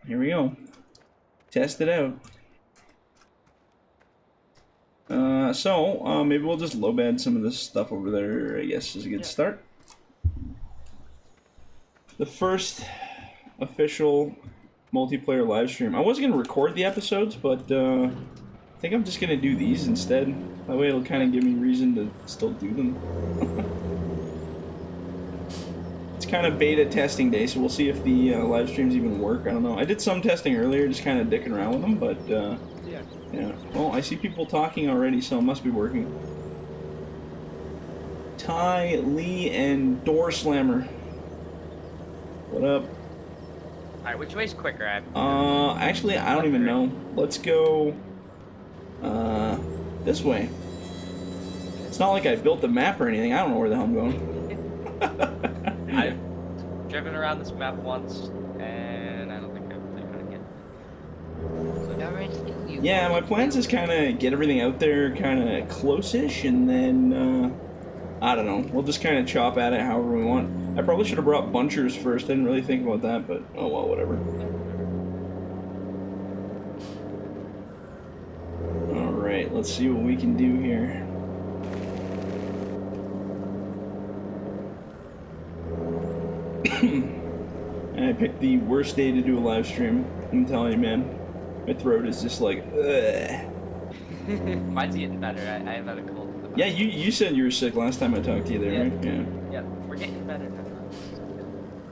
here we go. Test it out. Maybe we'll just low bed some of this stuff over there, I guess, is a good start. The first official multiplayer live stream. I was going to record the episodes, but I think I'm just going to do these instead. That way it'll kind of give me reason to still do them. It's kind of beta testing day, so we'll see if the live streams even work. I don't know. I did some testing earlier, just kind of dicking around with them, but yeah. Well, I see people talking already, so it must be working. Ty, Lee, and Door Slammer. What up? Alright, which way's quicker? Actually, I don't even know. Let's go, this way. It's not like I built the map or anything. I don't know where the hell I'm going. I've driven around this map once, and I don't think I'm really gonna get it. Yeah, my plans is kind of get everything out there kind of close-ish, and then, I don't know. We'll just kind of chop at it however we want. I probably should have brought bunchers first. I didn't really think about that, but oh well, whatever. Alright, let's see what we can do here. I picked the worst day to do a live stream. I'm telling you, man. My throat is just like, ugh. Mine's getting better. I have had a cold. Yeah, you said you were sick last time I talked to you there, right? Yeah. Yeah, we're getting better now.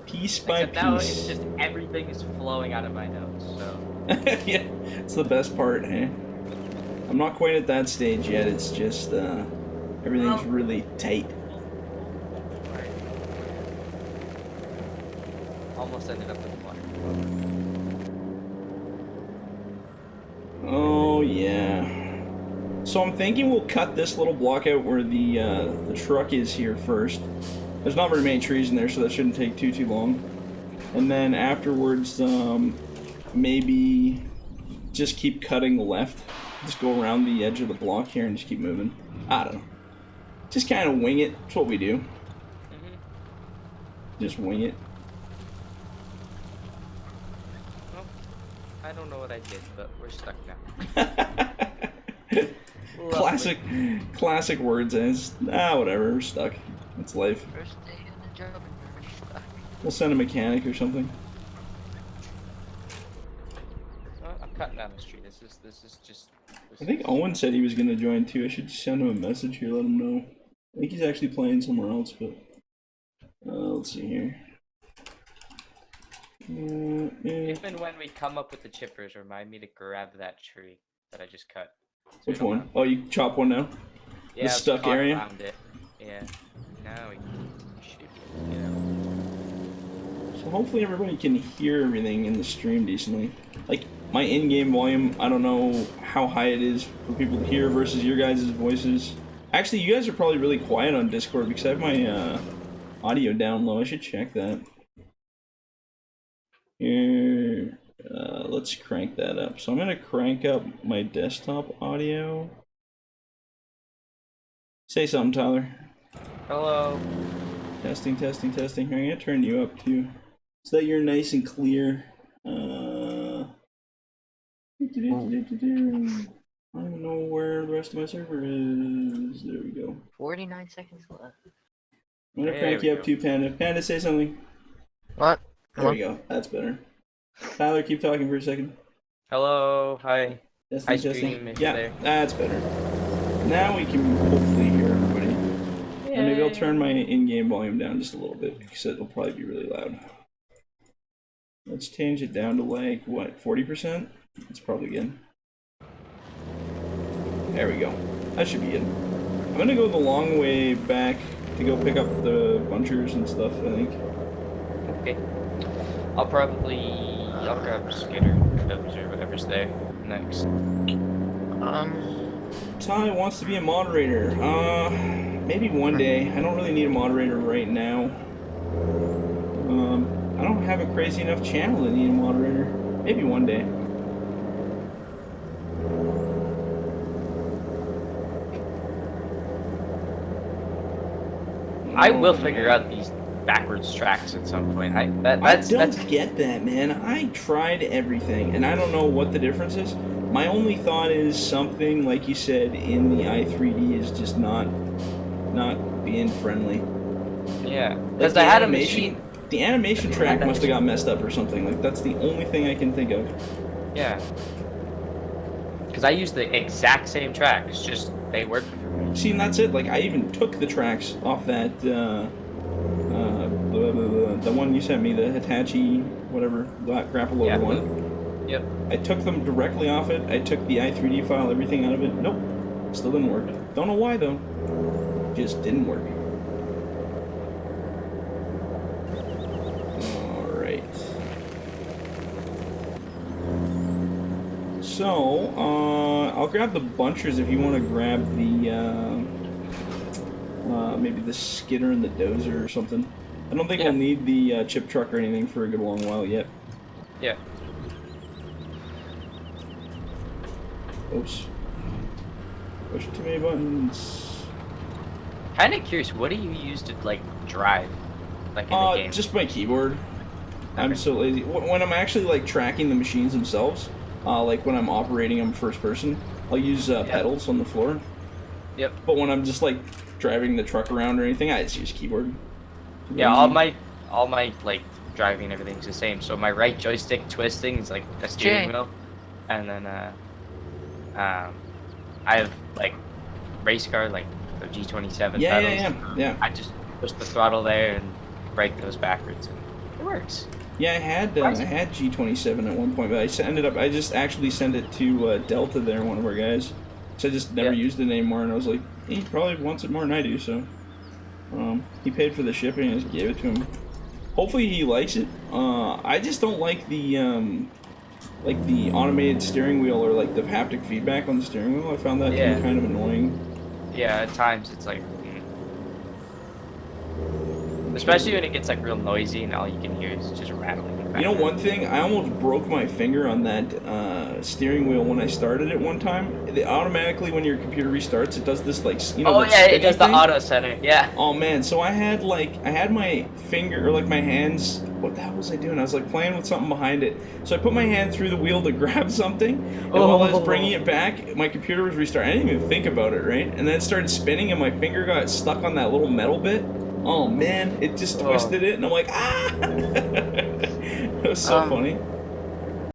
Piece by Except now piece. it's just everything is flowing out of my nose, so. Yeah, it's the best part, eh? I'm not quite at that stage yet. It's just, everything's really tight. Almost ended up in the water. Oh, yeah. So I'm thinking we'll cut this little block out where the truck is here first. There's not very many trees in there, so that shouldn't take too long. And then afterwards, maybe just keep cutting left. Just go around the edge of the block here and just keep moving. I don't know. Just kind of wing it. That's what we do. Just wing it. Well, I don't know what I did, but we're stuck now. Classic words, as whatever, we're stuck. It's life. First day in the job and we're stuck. We'll send a mechanic or something. Well, I'm cutting down this tree. This is just. I think Owen said he was gonna join too. I should send him a message here, let him know. I think he's actually playing somewhere else, but let's see here. If and when we come up with the chippers, remind me to grab that tree that I just cut. So Which one? Oh, you chop one now? Yeah, the stuck area? Around it. Yeah. Now we should be, you know. So hopefully everybody can hear everything in the stream decently. Like, my in-game volume, I don't know how high it is for people to hear versus your guys' voices. Actually, you guys are probably really quiet on Discord because I have my audio down low. I should check that. Here, let's crank that up. So I'm going to crank up my desktop audio. Say something, Tyler. Hello. Testing. Here, I'm going to turn you up too, so that you're nice and clear. I don't know where the rest of my server is. There we go. 49 seconds left. I'm going to crank you up too, Panda. Panda, say something. What? There we go. That's better. Tyler, keep talking for a second. Hello. Hi. Testing. Yeah, that's better. Now we can hopefully hear everybody. Yay. And maybe I'll turn my in-game volume down just a little bit because it'll probably be really loud. Let's change it down to like, what, 40%? That's probably good. There we go. That should be good. I'm gonna go the long way back to go pick up the bunchers and stuff, I think. Okay. I'll grab Skidder or whatever's there next. Ty wants to be a moderator. Maybe one day. I don't really need a moderator right now. I don't have a crazy enough channel to need a moderator. Maybe one day. I will figure out these backwards tracks at some point. I don't get that, man. I tried everything, and I don't know what the difference is. My only thought is something, like you said, in the i3D is just not being friendly. Yeah, Like because the I had a animation, machine. the animation track must have got messed up or something. Like that's the only thing I can think of. Yeah. Because I used the exact same tracks, just they worked for me. See, and that's it. Like I even took the tracks off that the one you sent me, the Hitachi whatever grapple loader one. Yep. I took them directly off it. I took the i3D file, everything out of it. Nope, still didn't work. Don't know why though. Just didn't work. All right. So, I'll grab the bunchers if you want to grab the, maybe the skidder and the dozer or something. I don't think we'll need the chip truck or anything for a good long while yet. Yeah. Oops. Push too many buttons. Kind of curious, what do you use to, like, drive? Like, in the game? Just my keyboard. Okay. I'm so lazy. When I'm actually, like, tracking the machines themselves, like when I'm operating them first person, I'll use pedals on the floor. Yep. But when I'm just, like, driving the truck around or anything, I just use keyboard. Yeah, all my like driving and everything's the same. So my right joystick twisting is like a steering wheel, and then I have like race car, like the G27 pedals. Yeah. I just push the throttle there and brake goes backwards, and it works. Yeah, I had G27 at one point, but I just actually sent it to Delta there, one of our guys. So I just never used it anymore, and I was like, he probably wants it more than I do, so he paid for the shipping and I just gave it to him. Hopefully he likes it. I just don't like the automated steering wheel or like the haptic feedback on the steering wheel. I found that to be kind of annoying. Yeah, at times it's like, especially when it gets like real noisy and all you can hear is just rattling. You know, one thing, I almost broke my finger on that steering wheel when I started it one time. It automatically, when your computer restarts, it does this like, you know, it does the auto center. Yeah. Oh man, so I had my finger, or like my hands, what the hell was I doing? I was like playing with something behind it. So I put my hand through the wheel to grab something, and while I was bringing it back, my computer was restarting. I didn't even think about it, right? And then it started spinning and my finger got stuck on that little metal bit. Oh man, it just twisted it, and I'm like, ah! It was so funny.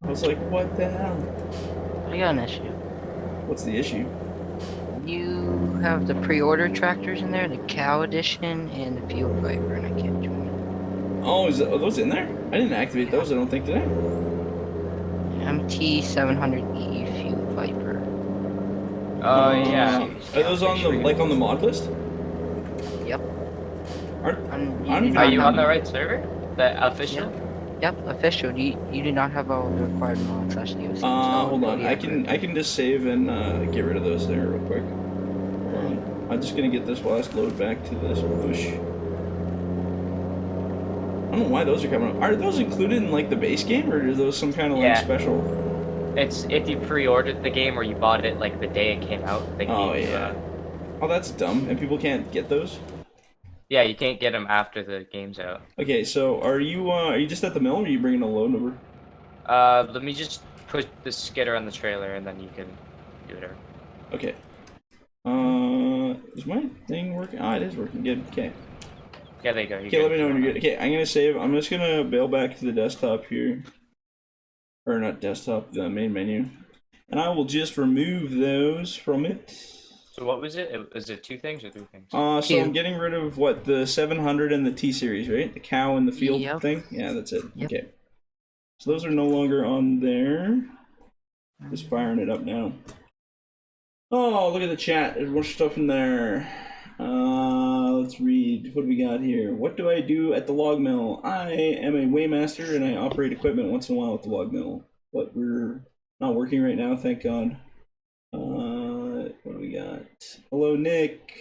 I was like, what the hell? I got an issue. What's the issue? You have the pre-order tractors in there, the cow edition and the field viper, and I can't join it. Oh, are those in there? I didn't activate those, I don't think, today. MT700E field viper. Oh yeah. Are those on the mod list? Yep. Are you on the right server? The official? Yep, official. You do not have all the required mods actually. Hold on. I can just save and get rid of those there real quick. I'm just gonna get this last load back to this push. I don't know why those are coming up. Are those included in like the base game, or are those some kind of like special? It's if you pre-ordered the game or you bought it like the day it came out. They Oh, that's dumb. And people can't get those. Yeah, you can't get them after the game's out. Okay, so are you just at the mill, or are you bringing a load over? Let me just put the skidder on the trailer, and then you can do whatever. Okay. Is my thing working? Ah, it is working. Good. Okay. Yeah, there you go. Okay, let me know when you're good. Okay, I'm gonna save. I'm just gonna bail back to the desktop here, or not desktop, the main menu, and I will just remove those from it. So what was it? Is it 2 things or 3 things? So I'm getting rid of what, the 700 and the T series, right? The cow and the field thing. Yeah, that's it. Yep. Okay. So those are no longer on there. Just firing it up now. Oh, look at the chat. There's more stuff in there. Let's read. What do we got here? What do I do at the log mill? I am a weighmaster and I operate equipment once in a while at the log mill. But we're not working right now, thank God. What do we got? Hello, Nick.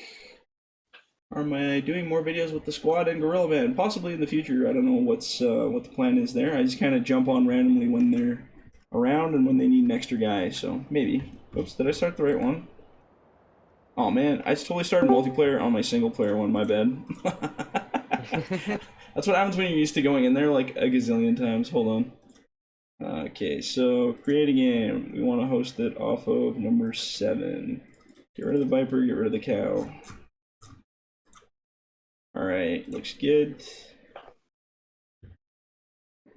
Am I doing more videos with the squad and Gorilla Man? Possibly in the future. I don't know what the plan is there. I just kind of jump on randomly when they're around and when they need an extra guy. So maybe. Oops, did I start the right one? Oh man, I totally started multiplayer on my single player one. My bad. That's what happens when you're used to going in there like a gazillion times. Hold on. Okay, so create a game. We want to host it off of number 7. Get rid of the viper, get rid of the cow. Alright, looks good.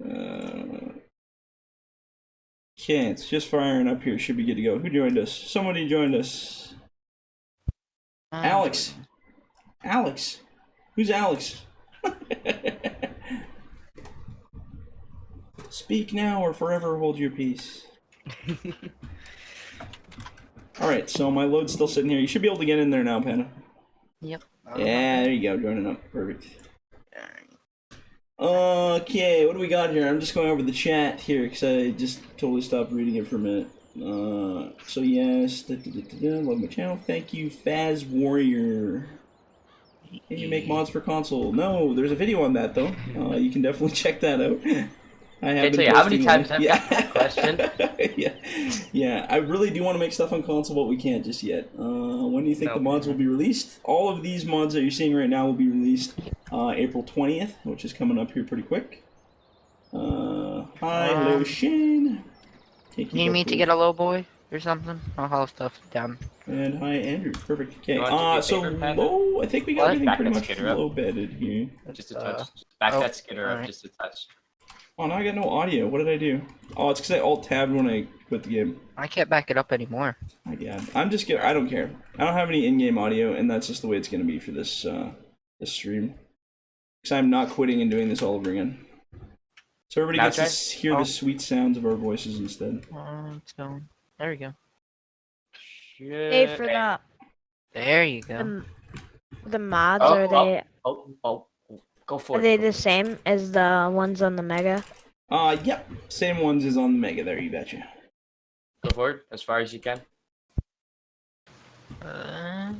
Okay, it's just firing up here. Should be good to go. Who joined us? Somebody joined us. Alex. Alex. Who's Alex? Speak now or forever hold your peace. Alright, so my load's still sitting here. You should be able to get in there now, Panda. Yep. Yeah, there you go. Joining up. Perfect. Okay, what do we got here? I'm just going over the chat here because I just totally stopped reading it for a minute. So yes, love my channel. Thank you, Faz Warrior. Can you make mods for console? No, there's a video on that though. You can definitely check that out. I have Can't tell you how many times I've got that question. yeah. I really do want to make stuff on console, but we can't just yet. When do you think the mods will be released? All of these mods that you're seeing right now will be released April 20th, which is coming up here pretty quick. Hi, hello, Shane. You need me to get a low boy or something? I'll haul stuff down. And hi, Andrew. Perfect. Okay. So paper, low. I think we got everything pretty much Skidder low bedded here. Just a touch. Back that Skidder up just a touch. Oh, now I got no audio. What did I do? Oh, it's because I alt-tabbed when I quit the game. I can't back it up anymore. My God. I'm just kidding. I don't care. I don't have any in-game audio, and that's just the way it's going to be for this this stream. Because I'm not quitting and doing this all over again. So everybody gets to hear the sweet sounds of our voices instead. It's going. There we go. Hey, for that. There you go. The mods, are they... Go for it. Are they the same as the ones on the Mega? Yep. Same ones as on the Mega there, you betcha. Go forward as far as you can. Alright,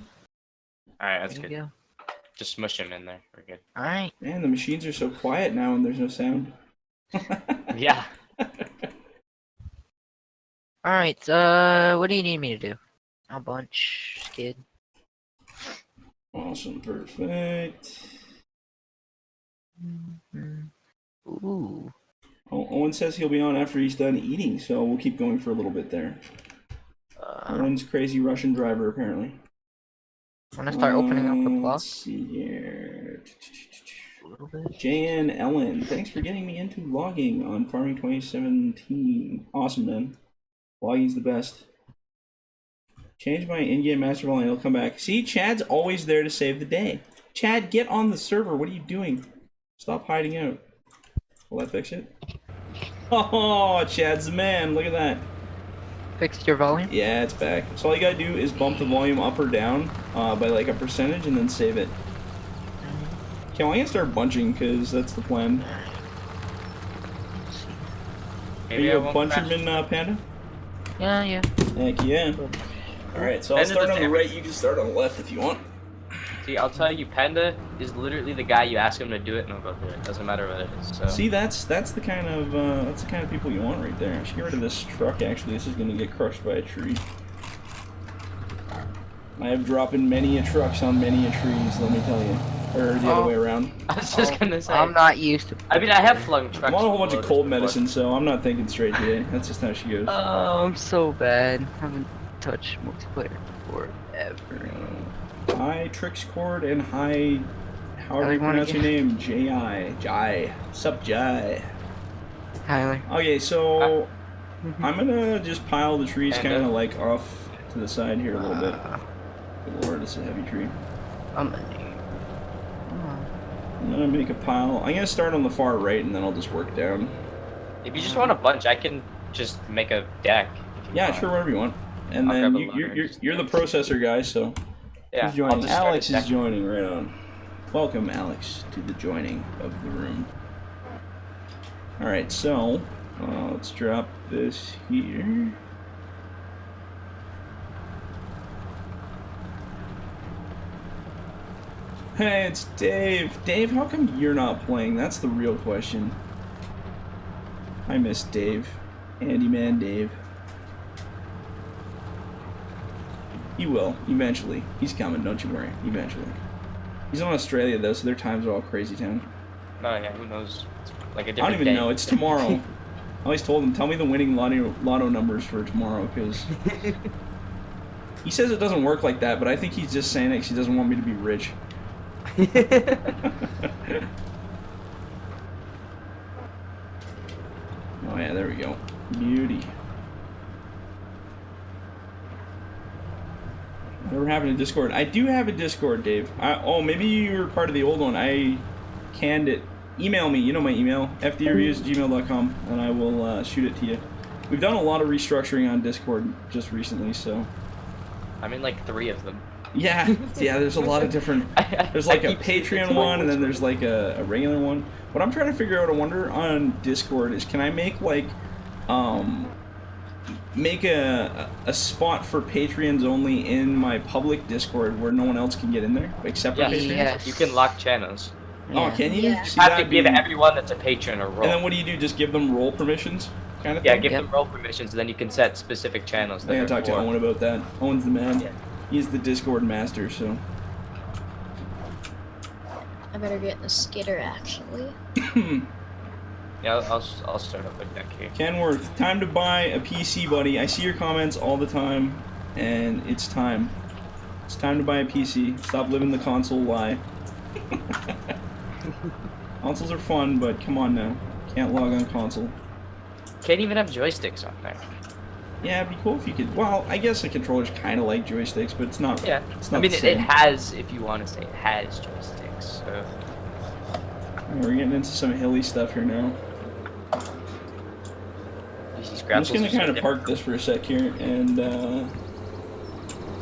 that's good. Go. Just smush him in there. We're good. Alright. Man, the machines are so quiet now and there's no sound. Yeah. Alright, so what do you need me to do? A bunch, Skid. Awesome, perfect. Ooh. Owen says he'll be on after he's done eating, so we'll keep going for a little bit there. Owen's crazy Russian driver, apparently. When I start opening up the plus. Let's see here. JN Ellen, thanks for getting me into logging on Farming 2017. Awesome, man. Logging's the best. Change my in-game master volume, it'll come back. See, Chad's always there to save the day. Chad, get on the server. What are you doing? Stop hiding out. Will that fix it? Oh, Chad's the man. Look at that. Fixed your volume? Yeah, it's back. So all you gotta do is bump the volume up or down by like a percentage and then save it. Okay, well, I'm gonna start bunching because that's the plan. Are you a buncherman, Panda? Yeah. Heck yeah. Alright, so I'll start on the right, you can start on the left if you want. See, I'll tell you, Panda is literally the guy you ask him to do it and he'll go do it. Doesn't matter what it is. So. See, that's the kind of people you want right there. I should get rid of this truck. Actually, this is gonna get crushed by a tree. I have dropped in many a trucks on many a trees. Let me tell you, or the other way around. I was just gonna say. I'm not used to. I mean, I have flung trucks. I'm on a whole bunch of cold medicine, so I'm not thinking straight today. That's just how she goes. Oh, I'm so bad. I haven't touched multiplayer forever. Hi, Trixcord, and hi, however you pronounce your name, J.I. Jai. Sup, Jai. Tyler. Okay, so I'm gonna just pile the trees kind of like off to the side here a little bit. Good lord, it's a heavy tree. I'm gonna make a pile. I'm gonna start on the far right, and then I'll just work down. If you just want a bunch, I can just make a deck. Yeah, sure, whatever you want. And then you're the processor guy, so. Yeah, Who's joining? Alex is joining, right on. Welcome, Alex, to the joining of the room. Alright, so, let's drop this here. Hey, it's Dave. Dave, how come you're not playing? That's the real question. I miss Dave. Handyman Dave. He will, eventually. He's coming, don't you worry. Eventually. He's in Australia, though, so their times are all crazy town. No, yeah, who knows? It's like a I different don't even day. know. It's tomorrow. I always told him, tell me the winning lotto numbers for tomorrow, because he says it doesn't work like that, but I think he's just saying it because he doesn't want me to be rich. Oh yeah, there we go. Beauty. Whatever happened to Discord? I do have a Discord, Dave. Oh, maybe you were part of the old one. I canned it. Email me. You know my email, fdreviews@gmail.com, and I will shoot it to you. We've done a lot of restructuring on Discord just recently, so. I'm in like 3 of them. Yeah, yeah. There's a lot of different. There's like a Patreon one, and then there's like a regular one. What I'm trying to figure out, I wonder, on Discord is, can I make like, make a spot for Patreons only in my public Discord where no one else can get in there, except for Patreons? Yes. You can lock channels. Oh, can you? Yeah. See, You have to that'd give be- everyone that's a patron a role. And then what do? Just give them role permissions, kind of Yeah, thing? give Yep. them role permissions, and then you can set specific channels. I That gotta they're talk to for. Owen about that. Owen's the man. Yeah. He's the Discord master, so. I better get the Skidder actually. Yeah, I'll start up with deck here. Kenworth, time to buy a PC, buddy. I see your comments all the time, and it's time. It's time to buy a PC. Stop living the console lie. Consoles are fun, but come on now. Can't log on console. Can't even have joysticks on there. Yeah, it'd be cool if you could. Well, I guess the controller's kind of like joysticks, but it's not. Yeah, It's I not mean the it same. has, if you want to say it has joysticks. So We're getting into some hilly stuff here now. these I'm grapples just gonna are so kind of different. park this for a sec here and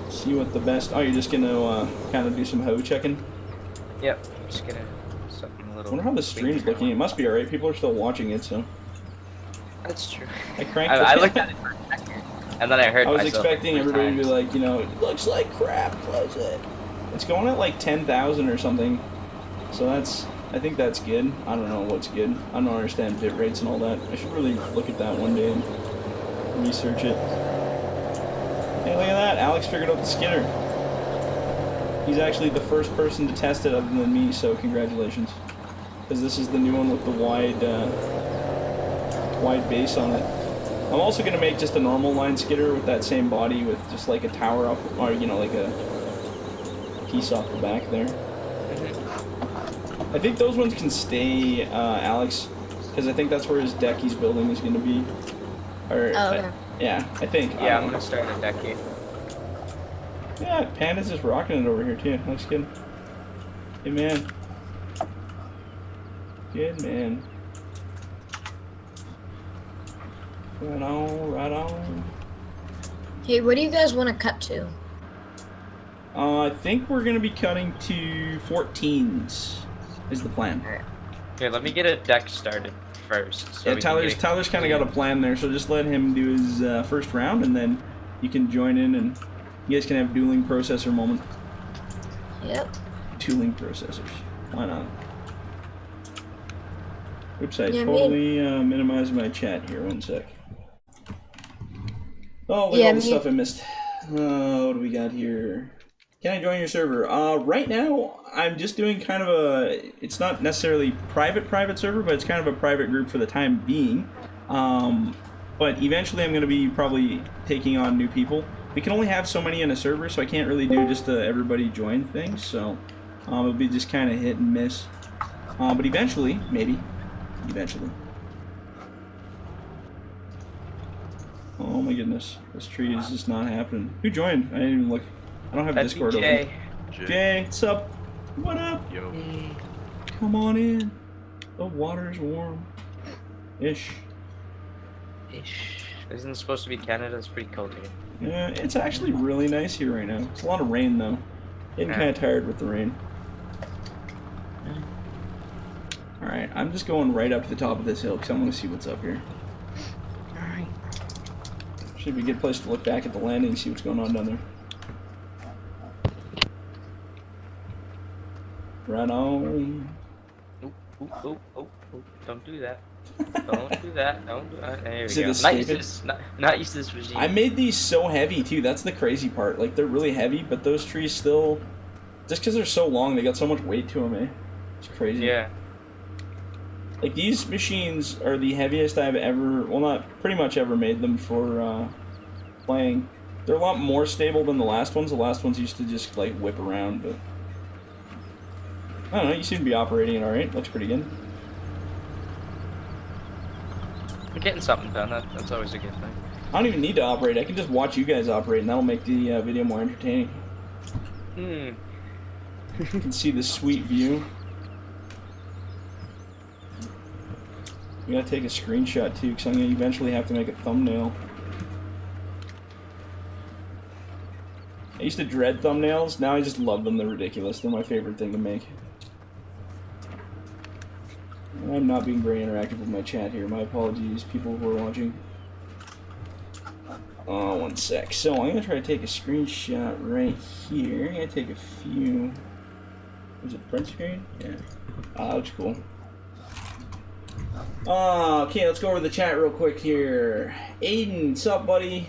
see what the best. Oh, you're just gonna kind of do some hoe checking. Yep, I'm just gonna something a I little. wonder how the stream's looking. It must be alright. People are still watching it, so That's true. I cranked. I looked at it for a second, and then I heard. I was myself expecting 3 everybody to be times. like, you know, it looks like crap. Close it. It's going at like 10,000 or something, so that's. I think that's good. I don't know what's good. I don't understand bit rates and all that. I should really look at that one day and research it. Hey, look at that! Alex figured out the Skidder. He's actually the first person to test it other than me, so congratulations. Because this is the new one with the wide base on it. I'm also going to make just a normal line skidder with that same body with just like a tower up, or you know, like a piece off the back there. I think those ones can stay, Alex, because I think that's where his deck he's building is going to be. Or, Oh, okay. yeah, I think. Yeah, I'm gonna start a deck here. Yeah, Panda's just rocking it over here too. Looks good. Good man. Good man. Right on, right on. Hey, what do you guys want to cut to? I think we're gonna be cutting to 14s. Is the plan? Here, let me get a deck started first. So Yeah, we can get Tyler's kind of got a plan there, so just let him do his first round, and then you can join in, and you guys can have dueling processor moment. Yep. Dueling processors. Why not? Oops, I Yeah, totally minimized my chat here. One sec. Oh, look at Yeah, all the me- stuff I missed. What do we got here? Can I join your server? Right now, I'm just doing kind of a... It's not necessarily private server, but it's kind of a private group for the time being. But eventually I'm going to be probably taking on new people. We can only have so many in a server, so I can't really do just a everybody join thing, so it'll be just kind of hit and miss. But eventually, maybe. Eventually. Oh my goodness. This tree is just not happening. Who joined? I didn't even look. I don't have That'd Discord be Jay. open. Jay, what's up? What up? Yo. Come on in. The water's warm. Ish. Isn't it supposed to be Canada? It's pretty cold here. Yeah, it's actually really nice here right now. It's a lot of rain though. Getting Yeah. kind of tired with the rain. Alright, I'm just going right up to the top of this hill because I want to see what's up here. Alright. Should be a good place to look back at the landing and see what's going on down there. Right on. Oh, don't do that. Don't do that. Don't do that. There Is we it go. escaping? Not used to this regime. I made these so heavy too. That's the crazy part. Like they're really heavy, but those trees still, just because they're so long, they got so much weight to them. Eh? It's crazy. Yeah. Like, these machines are the heaviest I've ever, well, not pretty much ever made them for playing. They're a lot more stable than the last ones. The last ones used to just, like, whip around, but I don't know, you seem to be operating it alright. Looks pretty good. We're getting something done. That's always a good thing. I don't even need to operate. I can just watch you guys operate, and that'll make the video more entertaining. You can see the sweet view. We gotta take a screenshot too, because I'm gonna eventually have to make a thumbnail. I used to dread thumbnails, now I just love them. They're ridiculous. They're my favorite thing to make. I'm not being very interactive with my chat here. My apologies, people who are watching. One sec. So I'm gonna try to take a screenshot right here. I'm gonna take a few. Was it print screen? Yeah. That looks cool. Okay, let's go over the chat real quick here. Aiden, what's up, buddy?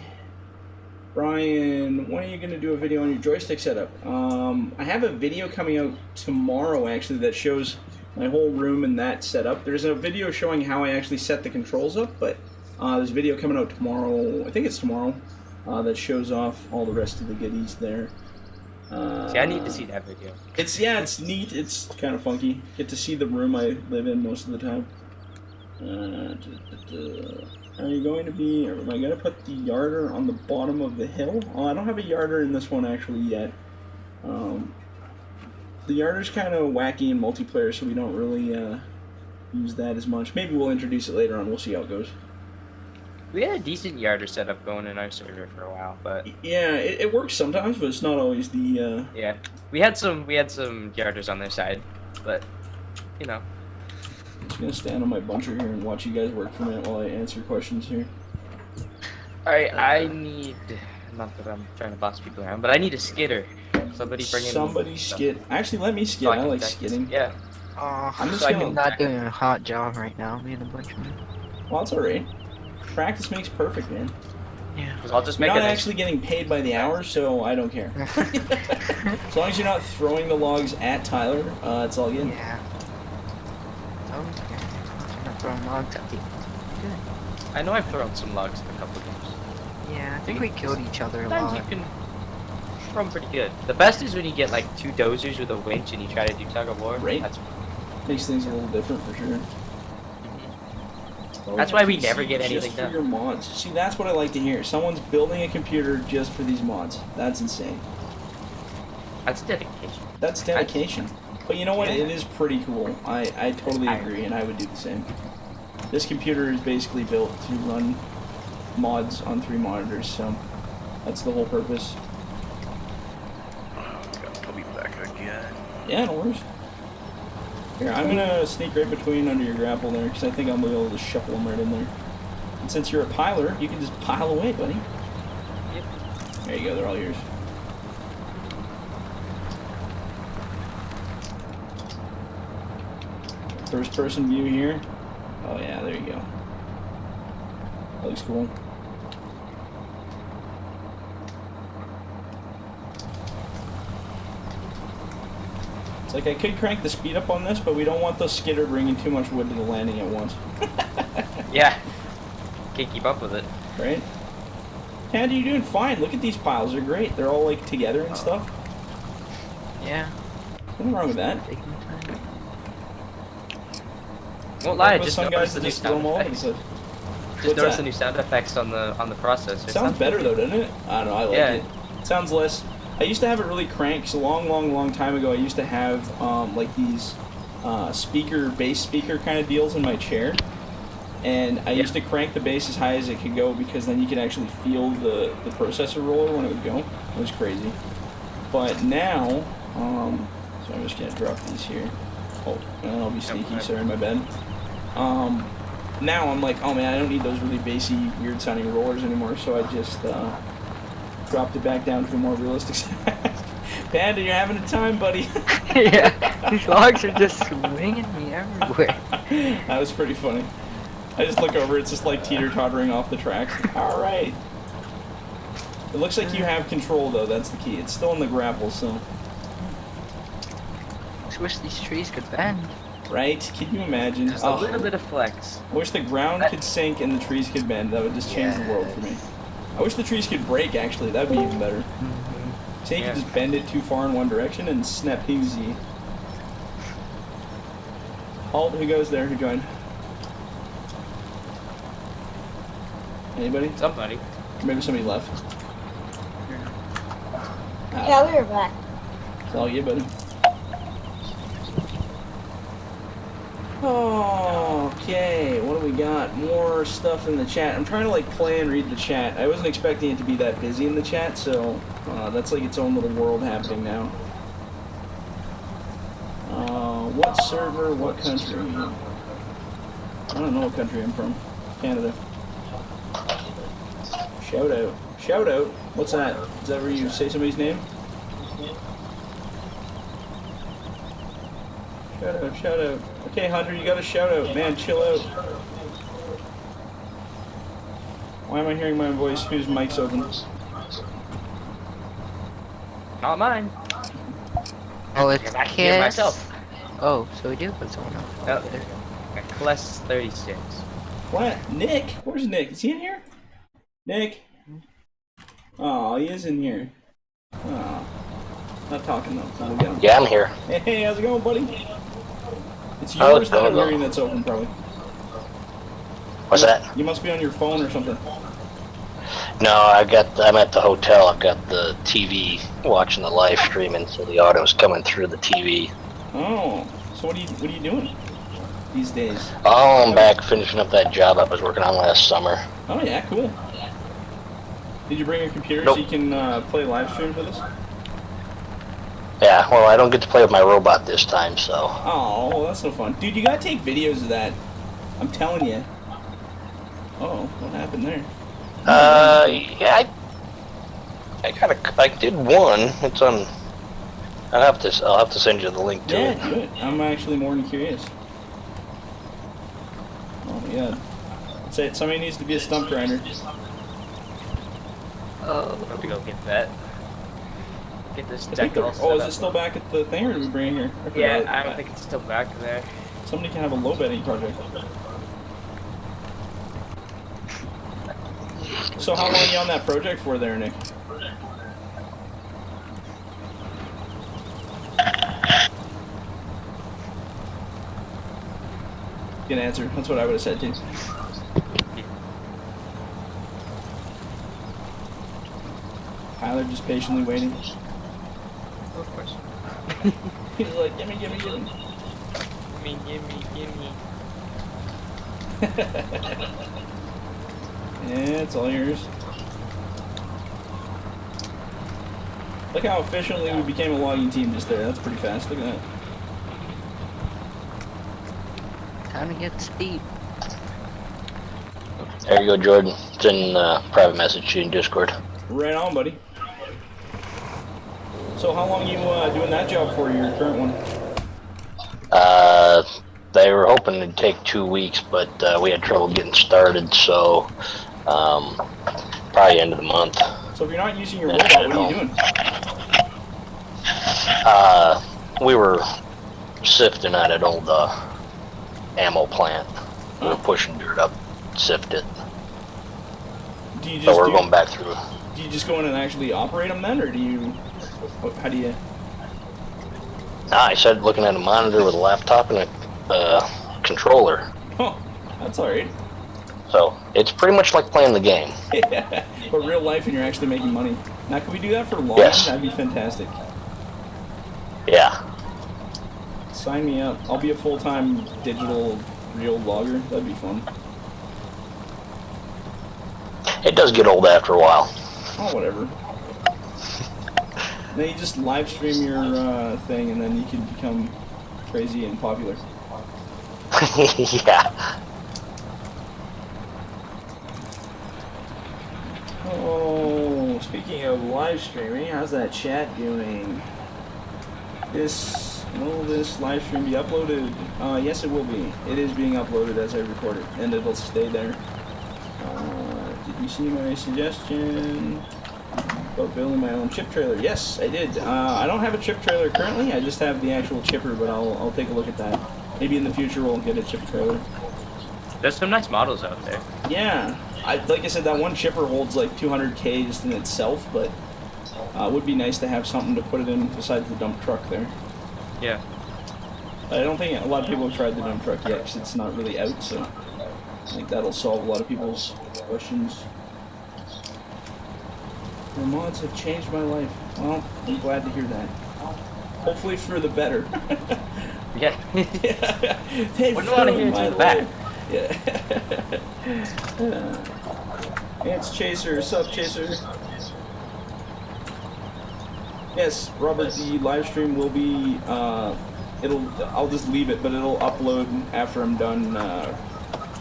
Brian, when are you going to do a video on your joystick setup? I have a video coming out tomorrow, actually, that shows my whole room and that setup. There's a video showing how I actually set the controls up, but there's a video coming out tomorrow, I think it's tomorrow, that shows off all the rest of the goodies there. See, I need to see that video. It's neat. It's kind of funky. Get to see the room I live in most of the time. Are you going to be, or am I going to put the yarder on the bottom of the hill? Oh, I don't have a yarder in this one actually yet. The yarder's kind of wacky in multiplayer, so we don't really use that as much. Maybe we'll introduce it later on. We'll see how it goes. We had a decent yarder setup going in our server for a while, but yeah, it works sometimes, but it's not always the. Yeah, we had some yarders on their side, but you know. I'm just gonna stand on my buncher here and watch you guys work for a minute while I answer questions here. Alright, I need, not that I'm trying to boss people around, but I need a skidder. Somebody bring in. Somebody skid. Actually, let me skid. I like skidding. Yeah. I'm just I'm not doing a hot job right now. Me and a bunch of men. Well, that's alright. Practice makes perfect, man. Yeah. Because I'll just You're make not it actually getting paid by the hour, so I don't care. As long as you're not throwing the logs at Tyler, it's all good. Yeah. Always good. I'm not throwing logs at people. Good. I know I've thrown some logs a couple of times. Yeah, I think we killed each other a Sometimes lot. you can throw them pretty good. The best is when you get like 2 dozers with a winch and you try to do tug of war. Right. That's Makes things a little different for sure. That's why we PC never get just anything for done. your mods. See, that's what I like to hear. Someone's building a computer just for these mods. That's insane. That's dedication. That's dedication. But you know what? It is pretty cool. I totally agree, and I would do the same. This computer is basically built to run mods on 3 monitors, so that's the whole purpose. I'll be back again. Yeah, no worries. Here, I'm gonna sneak right between under your grapple there, because I think I'll be able to shuffle them right in there. And since you're a piler, you can just pile away, buddy. Yep. There you go, they're all yours. First person view here. Oh yeah, there you go. That looks cool. It's like I could crank the speed up on this, but we don't want the skidder bringing too much wood to the landing at once. Yeah. Can't keep up with it. Right? Andy, you're doing fine. Look at these piles. They're great. They're all like together and stuff. Yeah. Nothing wrong with that. Taking my time. Won't lie, I Most just some noticed guys the new just throw them sound all over the effects. place. Just What's noticed that? the new sound effects on the processor. Sounds better though, doesn't it? I don't know. I like Yeah. it. Sounds less. I used to have it really cranked. So long time ago, I used to have like these bass speaker kind of deals in my chair, and I used to crank the bass as high as it could go because then you could actually feel the processor roller when it would go. It was crazy. But now, so I'm just gonna drop these here. Oh, and I'll be sneaky. Sorry, my bad. Now I'm like, oh man, I don't need those really bassy, weird sounding rollers anymore, so I just dropped it back down to a more realistic size. Panda, you're having a time, buddy. Yeah, these logs are just swinging me everywhere. That was pretty funny. I just look over, it's just like teeter-tottering off the tracks. Alright. It looks like you have control though, that's the key. It's still in the grapple, so. Just wish these trees could bend. Right? Can you imagine? Just a little bit of flex. I wish the ground could sink and the trees could bend. That would just change the world for me. I wish the trees could break, actually. That would be even better. So you could just bend it too far in one direction and snap easy. Halt, who goes there? Who joined? Anybody? Somebody. Maybe somebody left. Yeah, we were back. It's all you, buddy. Okay, what do we got? More stuff in the chat. I'm trying to like play and read the chat. I wasn't expecting it to be that busy in the chat, so that's like its own little world happening now. What server, what country? I don't know what country I'm from. Canada. Shout out. Shout out? What's that? Is that where you say somebody's name? Shout out, shout out. Okay, Hunter, you got a shout out. Man, chill out. Why am I hearing my voice? Whose mic's open? Not mine. Oh, it's I can hear kids. myself. Oh, so we do put someone else. Oh, Class 36. What? Nick? Where's Nick? Is he in here? Nick? Oh, he is in here. Oh. Not talking though, so we'll get him. Yeah, I'm here. Hey, how's it going, buddy? It's Oh, yours that I'm hello. hearing that's open, probably. What's that? You must be on your phone or something. No, I'm at the hotel. I've got the TV watching the live streaming, so the audio's coming through the TV. Oh, so what are you doing these days? Oh, I'm back finishing up that job I was working on last summer. Oh yeah, cool. Did you bring your computer Nope. so you can play live stream with us? Yeah, well, I don't get to play with my robot this time, so. Oh, well, that's no fun. Dude, you gotta take videos of that. I'm telling you. Oh, what happened there? Yeah, I did one. It's on. I'll have to send you the link to it. Yeah, do it. I'm actually more than curious. Oh my god. Say it. Somebody needs to be a stump grinder. Oh. Have to go get that. Get this I think deck all is set it up. still back at the thing, or did we bring it here? I Yeah, forgot. I don't think it's still back there. Somebody can have a low bedding project. So how long are you on that project for there, Nick? Good answer. That's what I would have said too. Tyler just patiently waiting. Of course. He's like, gimme, gimme, gimme. Gimme. Yeah, it's all yours. Look how efficiently we became a logging team just there. That's pretty fast. Look at that. Time to get steep. There you go, Jordan. It's in private message in Discord. Right on, buddy. So how long you doing that job for, your current one? They were hoping it'd take 2 weeks, but we had trouble getting started, so probably end of the month. So if you're not using your robot, what are you doing? We were sifting at an old ammo plant. We were pushing dirt up, sift it. Do you So just we're going back through. do you just go in and actually operate them then, or do you? How do you? I said looking at a monitor with a laptop and a controller. Oh, that's alright. So it's pretty much like playing the game. But real life, and you're actually making money. Now, can we do that for long? Yes. That'd be fantastic. Yeah. Sign me up. I'll be a full-time digital real logger. That'd be fun. It does get old after a while. Oh, whatever. Then you just live stream your thing, and then you can become crazy and popular. Yeah. Oh, speaking of live streaming, how's that chat doing? Will this live stream be uploaded? Yes, it will be. It is being uploaded as I record it, and it'll stay there. Did you see my suggestion about building my own chip trailer? Yes, I did. I don't have a chip trailer currently. I just have the actual chipper, but I'll take a look at that. Maybe in the future we'll get a chip trailer. There's some nice models out there. Yeah, like I said, that one chipper holds like 200K just in itself, but it would be nice to have something to put it in besides the dump truck there. Yeah. I don't think a lot of people have tried the dump truck yet because it's not really out, so I think that'll solve a lot of people's questions. The mods have changed my life. Well, I'm glad to hear that. Hopefully for the better. Yeah. They Wouldn't want to hear ruined it's my bad. life. Yeah. It's Chaser. Sup, Chaser? Yes, Robert, the live stream will be, I'll just leave it, but it'll upload after I'm done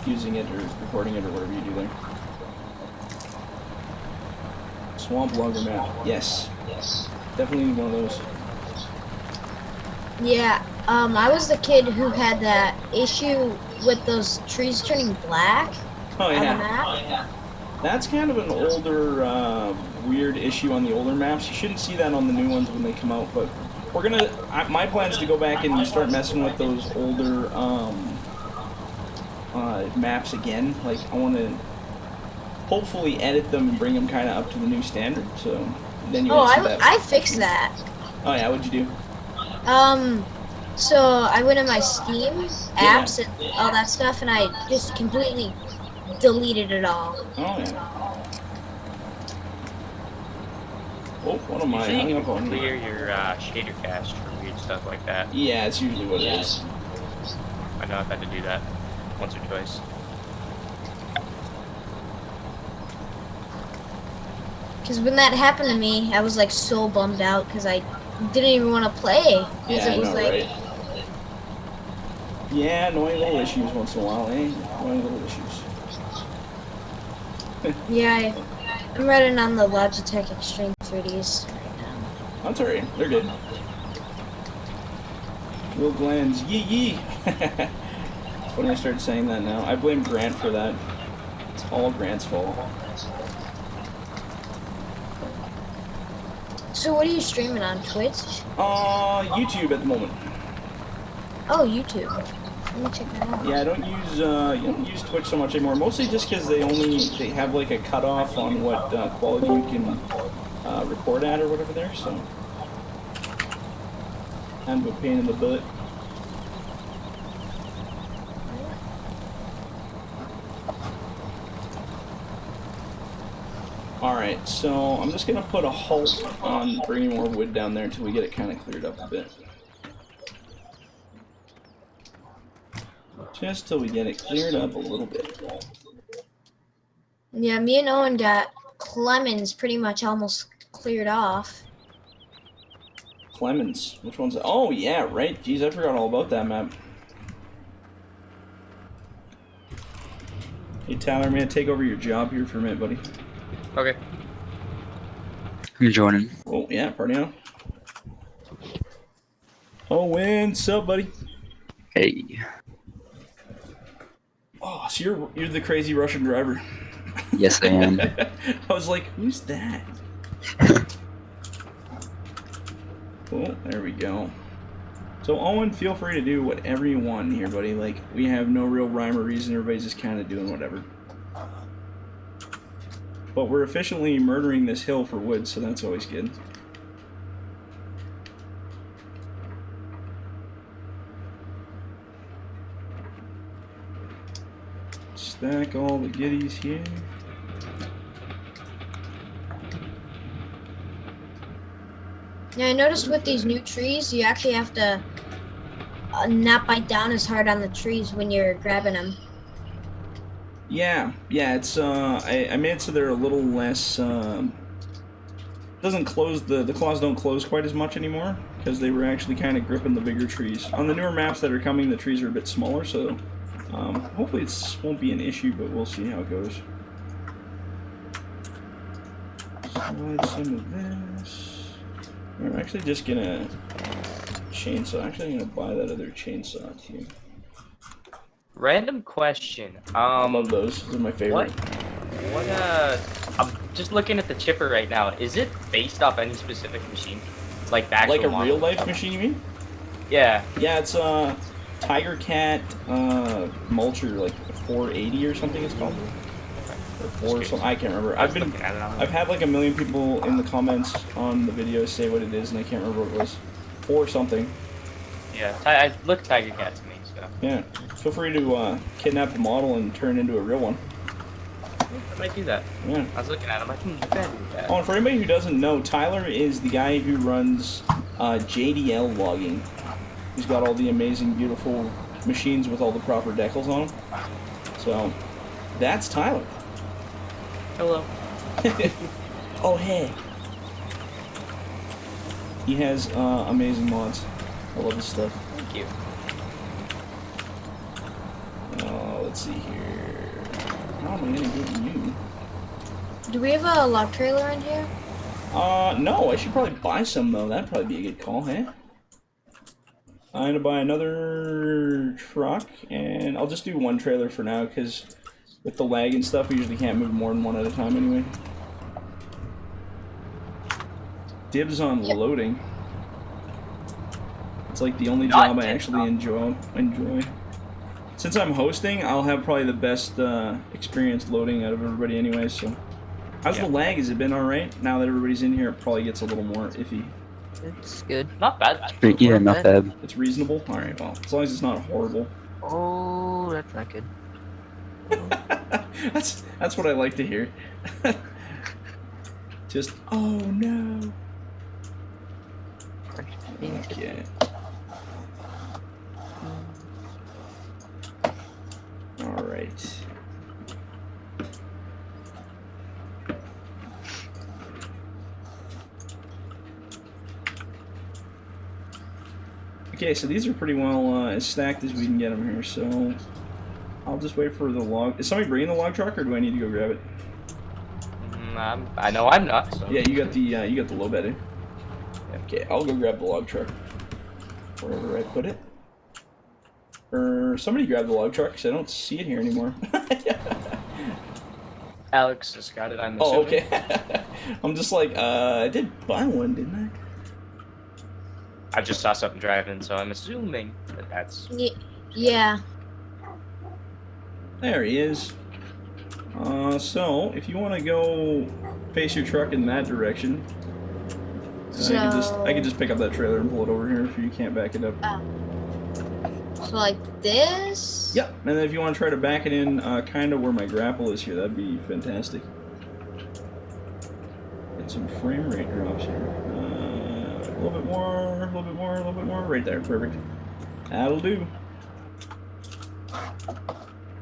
using it or recording it or whatever you do there. Swamp logger map. Yes. Definitely need one of those. Yeah, I was the kid who had that issue with those trees turning black Oh on the yeah. map. That's kind of an older, weird issue on the older maps. You shouldn't see that on the new ones when they come out, but we're gonna, my plan is to go back and start messing with those older, maps again. Like, I want to hopefully edit them and bring them kind of up to the new standard, so then you Oh, won't see that. I fixed that. Oh yeah, what'd you do? So I went in my Steam apps and all that stuff, and I just completely deleted it all. Oh yeah. Oh, what am I hung up on? Clear your shader cache for weird stuff like that. Yeah, it's usually what it is. I know I've had to do that once or twice. Because when that happened to me, I was like so bummed out because I didn't even want to play. Because Yeah, it was I know, like, right? Yeah, annoying little issues once in a while, eh? Annoying little issues. yeah, I'm running on the Logitech Extreme 3Ds right now. That's alright, they're good. Will glands, yee yee! It's funny I started saying that now. I blame Grant for that. It's all Grant's fault. So what are you streaming on? Twitch? YouTube at the moment. Oh, YouTube. Let me check that out. Yeah, I don't use Twitch so much anymore. Mostly just because they have like a cutoff on what quality you can record at or whatever there. So kind of a pain in the butt. Alright, so I'm just gonna put a halt on bringing more wood down there until we get it kind of cleared up a bit. Just till we get it cleared up a little bit. Yeah, me and Owen got Clemens pretty much almost cleared off. Clemens, which one's that? Oh yeah, right. Jeez, I forgot all about that map. Hey Tyler, I'm gonna take over your job here for a minute, buddy. Okay. I'm joining. Oh yeah, party on. Oh, what's up, buddy? Hey. Oh, so you're the crazy Russian driver. Yes, I am. I was like, who's that? Oh, there we go. So Owen, feel free to do whatever you want here, buddy. Like, we have no real rhyme or reason. Everybody's just kind of doing whatever. But we're efficiently murdering this hill for wood, so that's always good. Stack all the goodies here. Yeah, I noticed with these new trees, you actually have to not bite down as hard on the trees when you're grabbing them. Yeah, it's I made it so they're a little less doesn't close, the claws don't close quite as much anymore because they were actually kind of gripping the bigger trees. On the newer maps that are coming, the trees are a bit smaller, so hopefully it won't be an issue, but we'll see how it goes. Slide some of this. I'm actually just gonna chainsaw. Actually, I'm gonna buy that other chainsaw too. Random question. I love those. Those are my favorite. What I'm just looking at the chipper right now. Is it based off any specific machine? Like the actual Like a model? real life machine, you mean? Yeah. Yeah, it's tigercat mulcher, like 480 or something it's called. Or 4 or something, I can't remember. I've had like a million people in the comments on the video say what it is, and I can't remember what it was. 4 something. Yeah, I look tigercat to me, so. Yeah, feel free to kidnap the model and turn it into a real one. I might do that. Yeah. I was looking at him, like, I better do that. Oh, and for anybody who doesn't know, Tyler is the guy who runs JDL logging. He's got all the amazing, beautiful machines with all the proper decals on them. So, that's Tyler. Hello. Oh, hey. He has amazing mods. I love his stuff. Thank you. Let's see here. How am I gonna get you? Do we have a log trailer in here? No. I should probably buy some though. That'd probably be a good call, hey? I'm gonna buy another truck, and I'll just do one trailer for now, because with the lag and stuff, we usually can't move more than one at a time anyway. Dibs on loading. It's like the only job I actually enjoy. Since I'm hosting, I'll have probably the best experience loading out of everybody anyway, so. How's the lag? Has it been alright? Now that everybody's in here, it probably gets a little more iffy. It's good. Not bad. Yeah, not bad. It's reasonable? Alright, well, as long as it's not horrible. Oh, that's not good. That's what I like to hear. Just, oh no. Okay. Alright. Okay, so these are pretty well as stacked as we can get them here, so I'll just wait for the log. Is somebody bringing the log truck, or do I need to go grab it? I know I'm not. So. Yeah, you got the low bed in. Okay, I'll go grab the log truck. Wherever I put it. Or somebody grab the log truck, because I don't see it here anymore. Alex just got it. I'm assuming. Oh, okay. I'm just like, I did buy one, didn't I? I just saw something driving, so I'm assuming that that's. Yeah. There he is. So if you want to go face your truck in that direction, So I could just pick up that trailer and pull it over here if you can't back it up. So like this? Yep. And then if you want to try to back it in, kind of where my grapple is here, that'd be fantastic. Get some frame rate drops here. A little bit more, a little bit more, a little bit more. Right there, perfect. That'll do.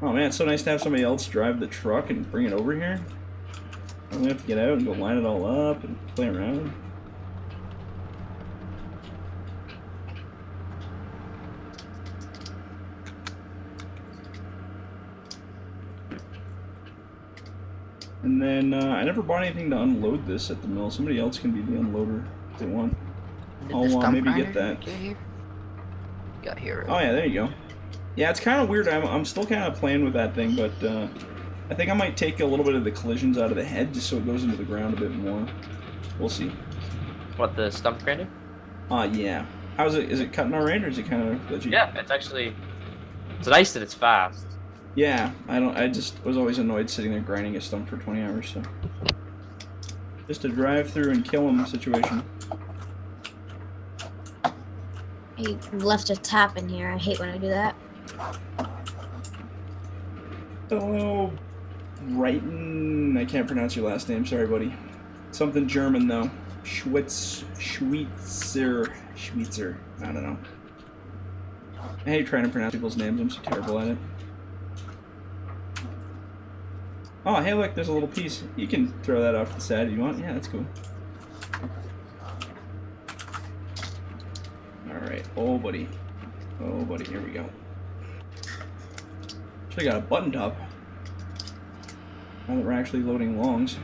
Oh man, it's so nice to have somebody else drive the truck and bring it over here. I'm gonna have to get out and go line it all up and play around. And then, I never bought anything to unload this at the mill. Somebody else can be the unloader if they want. I'll maybe get that. Got here. Oh yeah, there you go. Yeah, it's kind of weird. I'm still kind of playing with that thing, but I think I might take a little bit of the collisions out of the head just so it goes into the ground a bit more. We'll see. What, the stump grinder? Yeah. How's it? Is it cutting alright, or is it kind of glitchy? Yeah, it's actually. It's nice that it's fast. Yeah, I just was always annoyed sitting there grinding a stump for 20 hours, so. Just a drive through and kill him situation. I left a tap in here. I hate when I do that. Oh, Reiten. I can't pronounce your last name. Sorry, buddy. Something German though. Schweitzer. I don't know. I hate trying to pronounce people's names. I'm so terrible at it. Oh, hey, look, there's a little piece. You can throw that off to the side if you want. Yeah, that's cool. Alright. Oh, buddy. Oh, buddy. Here we go. Should've got a button top. Now that we're actually loading longs.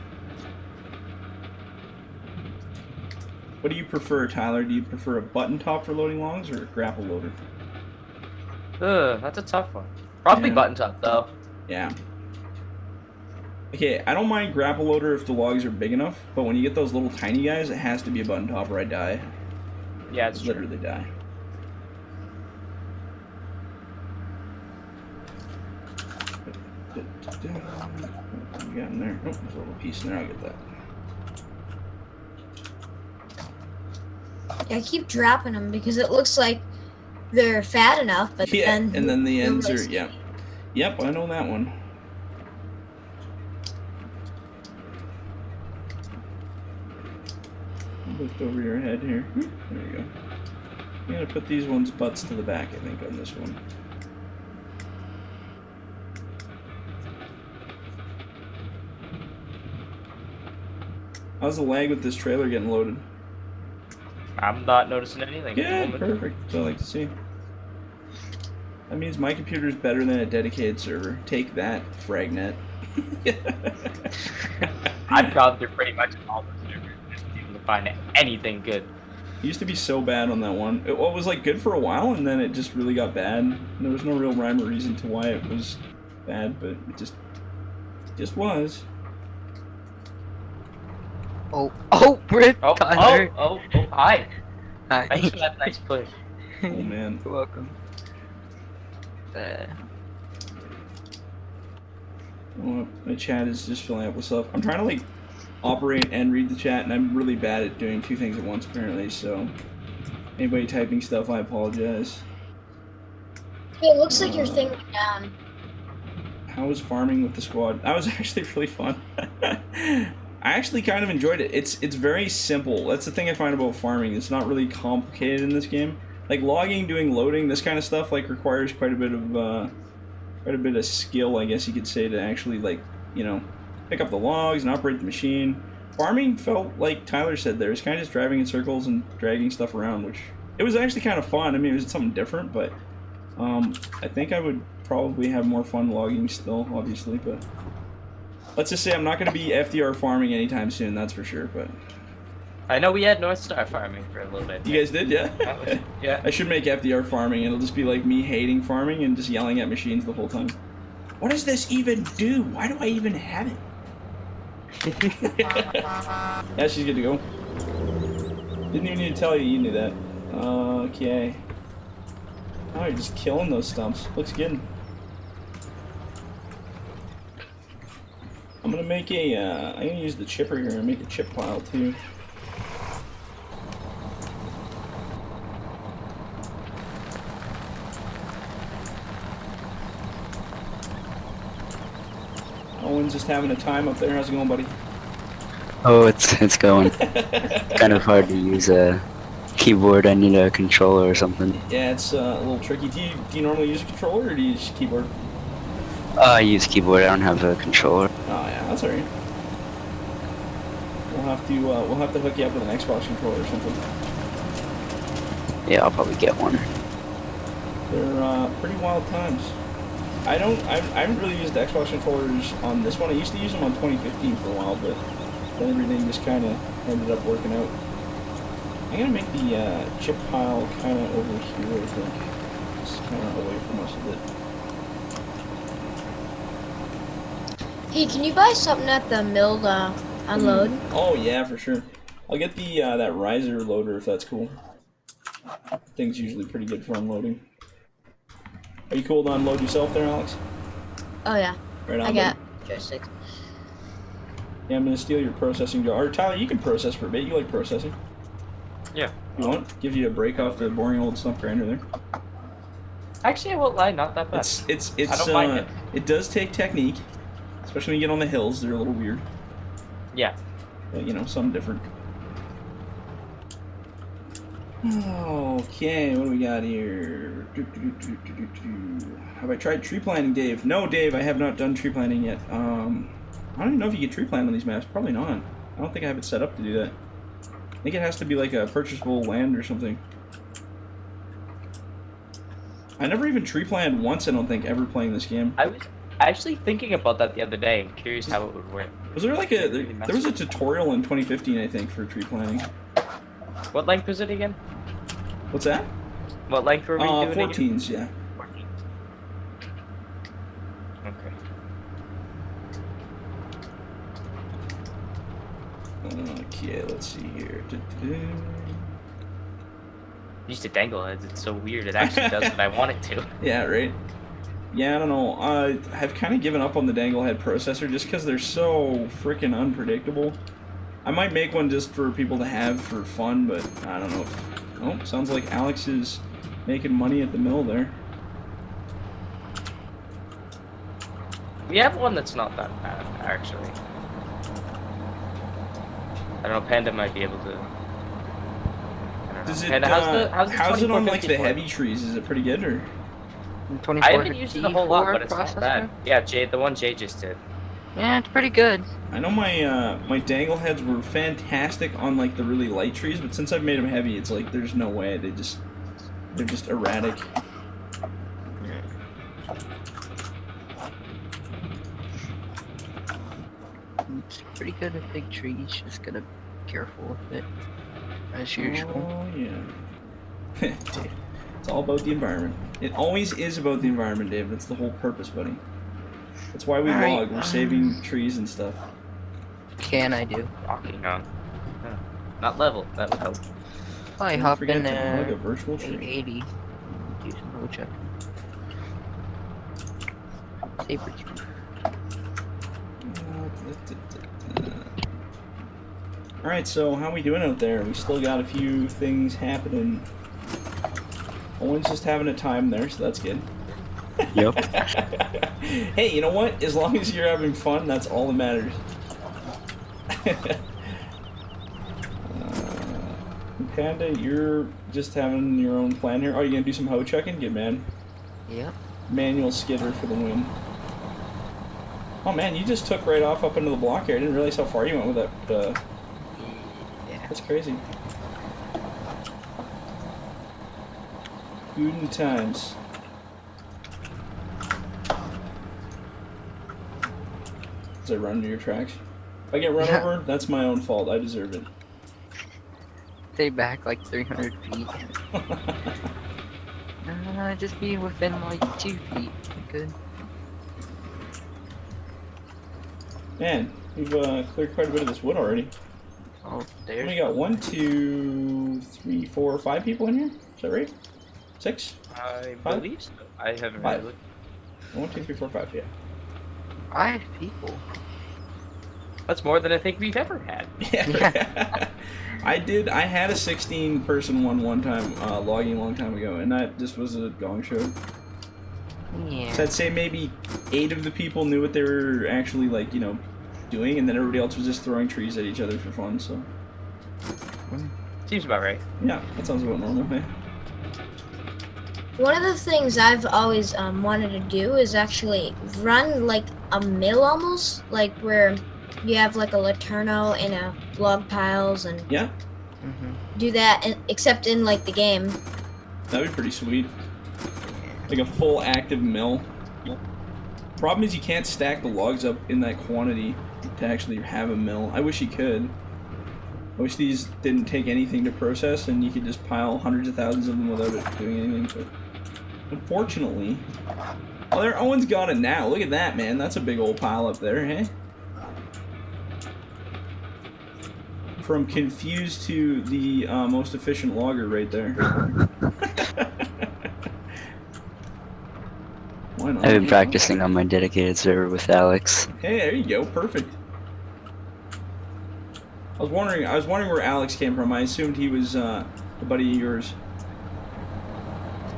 What do you prefer, Tyler? Do you prefer a button top for loading longs or a grapple loader? That's a tough one. Probably button top, though. Yeah. Okay, I don't mind grapple loader if the logs are big enough, but when you get those little tiny guys, it has to be a button top or I die. Yeah, it's literally die. What we got in there? Oh, there's a little piece in there. I'll get that. Yeah, I keep dropping them because it looks like they're fat enough, but Yeah, then and then the ends are, realize- yeah. Yep, I know that one. Looked over your head here. There you go. I'm gonna put these ones butts to the back, I think, on this one. How's the lag with this trailer getting loaded? I'm not noticing anything. Good, perfect. That's what I like to see. That means my computer's better than a dedicated server. Take that, Fragnet. I've gone through pretty much all the servers just to be able to find anything good. It used to be so bad on that one. It was like good for a while, and then it just really got bad. And there was no real rhyme or reason to why it was bad, but it just was. Oh, Rick, Tyler. Oh, hi. Hi. Thanks for that nice push. Oh man. You're welcome. Well, my chat is just filling up with stuff. I'm trying to like operate and read the chat, and I'm really bad at doing two things at once apparently, so anybody typing stuff, I apologize. Hey, it looks like your thing went down. How was farming with the squad? That was actually really fun. I actually kind of enjoyed it. It's very simple. That's the thing I find about farming. It's not really complicated in this game. Like logging, doing loading, this kind of stuff like requires quite a bit of skill, I guess you could say, to actually like, you know, pick up the logs and operate the machine. Farming felt like Tyler said there. It's kind of just driving in circles and dragging stuff around, which it was actually kind of fun. I mean, it was something different, but I think I would probably have more fun logging still, obviously, but let's just say I'm not going to be FDR farming anytime soon, that's for sure, but I know we had North Star farming for a little bit. you guys did, yeah? Yeah. I should make FDR farming. It'll just be like me hating farming and just yelling at machines the whole time. What does this even do? Why do I even have it? Yeah, she's good to go. Didn't even need to tell you, you knew that. Okay. Oh, you're just killing those stumps. Looks good. I'm gonna make a, I'm gonna use the chipper here and make a chip pile too. Owen's just having a time up there. How's it going, buddy? Oh, it's going. Kind of hard to use a keyboard. I need a controller or something. Yeah, it's a little tricky. Do you normally use a controller or do you use a keyboard? I use keyboard. I don't have a controller. Oh yeah, that's alright. We'll have to hook you up with an Xbox controller or something. Yeah, I'll probably get one. They're pretty wild times. I haven't really used Xbox controllers on this one. I used to use them on 2015 for a while, but then everything just kind of ended up working out. I'm gonna make the chip pile kind of over here, I think. Just kind of away from most of it. Hey, can you buy something at the mill to unload? Oh yeah, for sure. I'll get the that riser loader if that's cool. Thing's usually pretty good for unloading. Are you cool to unload yourself there, Alex? Oh yeah, Right on. I got buddy. joysticks. Yeah, I'm gonna steal your processing jar. Or Tyler, you can process for a bit. You like processing? Yeah. You want? Give you a break off the boring old stump grinder there. Actually, I won't lie, not that bad. It's I don't mind it. It does take technique, especially when you get on the hills. They're a little weird, Yeah. but you know, something different. Okay, what do we got here? Have I tried tree planting, Dave? No, Dave, I have not done tree planting yet. I don't even know if you get tree plant on these maps. Probably not. I don't think I have it set up to do that. I think it has to be like a purchasable land or something. I never even tree planted once, I don't think, ever playing this game. I was actually thinking about that the other day. I'm curious how it would work. Was there like a... There was a tutorial in 2015, I think, for tree planting. What length was it again? What's that? What length were we doing again? 14s, yeah. 14. Okay. Okay, let's see here. I used to dangle it. It's so weird. It actually does what I want it to. Yeah, right? Yeah, I don't know. I've kind of given up on the dangle head processor just because they're so freaking unpredictable. I might make one just for people to have for fun, but I don't know. Oh, sounds like Alex is making money at the mill there. We have one that's not that bad, actually. I don't know, Panda might be able to... I don't know. Does it, Panda, how's it on like the 2454? heavy trees? Is it pretty good or? I haven't used it a whole lot, but it's not bad. Yeah, Jay, the one Jay just did. Yeah, it's pretty good. I know my my dangle heads were fantastic on like the really light trees, but since I've made them heavy, it's like there's no way. They're just erratic. It's pretty good with big trees, just gotta be careful with it, as usual. Oh yeah. It's all about the environment. It always is about the environment, Dave. That's the whole purpose, buddy. That's why we log. We're saving trees and stuff. Can I do? Walking on. Not level, that would help. I Don't hop forget in to there. log a virtual tree. 880. Do some road check. Saber tree. Alright, so how we doing out there? We still got a few things happening. Owen's just having a time there, so that's good. Yep. Hey, you know what? As long as you're having fun, that's all that matters. Panda, you're just having your own plan here. Oh, you gonna do some hoe checking? Good man. Yep. Manual skidder for the win. Oh man, you just took right off up into the block here. I didn't realize how far you went with that. Yeah. That's crazy. Good times. Does I run into your tracks? If I get run over, that's my own fault. I deserve it. Stay back like 300 feet. Just be within like 2 feet. Good. Man, we've cleared quite a bit of this wood already. Oh, there's. We got 1, 2, 3, 4, 5 people in here. Is that right? 6? I Five? believe so. I haven't Five. really looked. 1, 2, 3, 4, 5. Yeah. 5 people. That's more than I think we've ever had. Yeah. I had a 16-person one time, logging a long time ago, and that just was a gong show. Yeah. So I'd say maybe 8 of the people knew what they were actually, like, you know, doing, and then everybody else was just throwing trees at each other for fun, so. Seems about right. Yeah, that sounds about normal, man. One of the things I've always wanted to do is actually run like a mill almost, like where you have like a laterno and a log piles and Yeah, do that, except in like the game. that'd be pretty sweet. Like a full active mill. Problem is you can't stack the logs up in that quantity to actually have a mill. I wish you could. I wish these didn't take anything to process and you could just pile hundreds of thousands of them without it doing anything, but unfortunately. Oh, there, Owen's got it now. Look at that, man. That's a big old pile up there, hey? From confused to the most efficient logger right there. Why not? I've been practicing on my dedicated server with Alex. Hey, there you go. Perfect. I was wondering where Alex came from. I assumed he was a buddy of yours.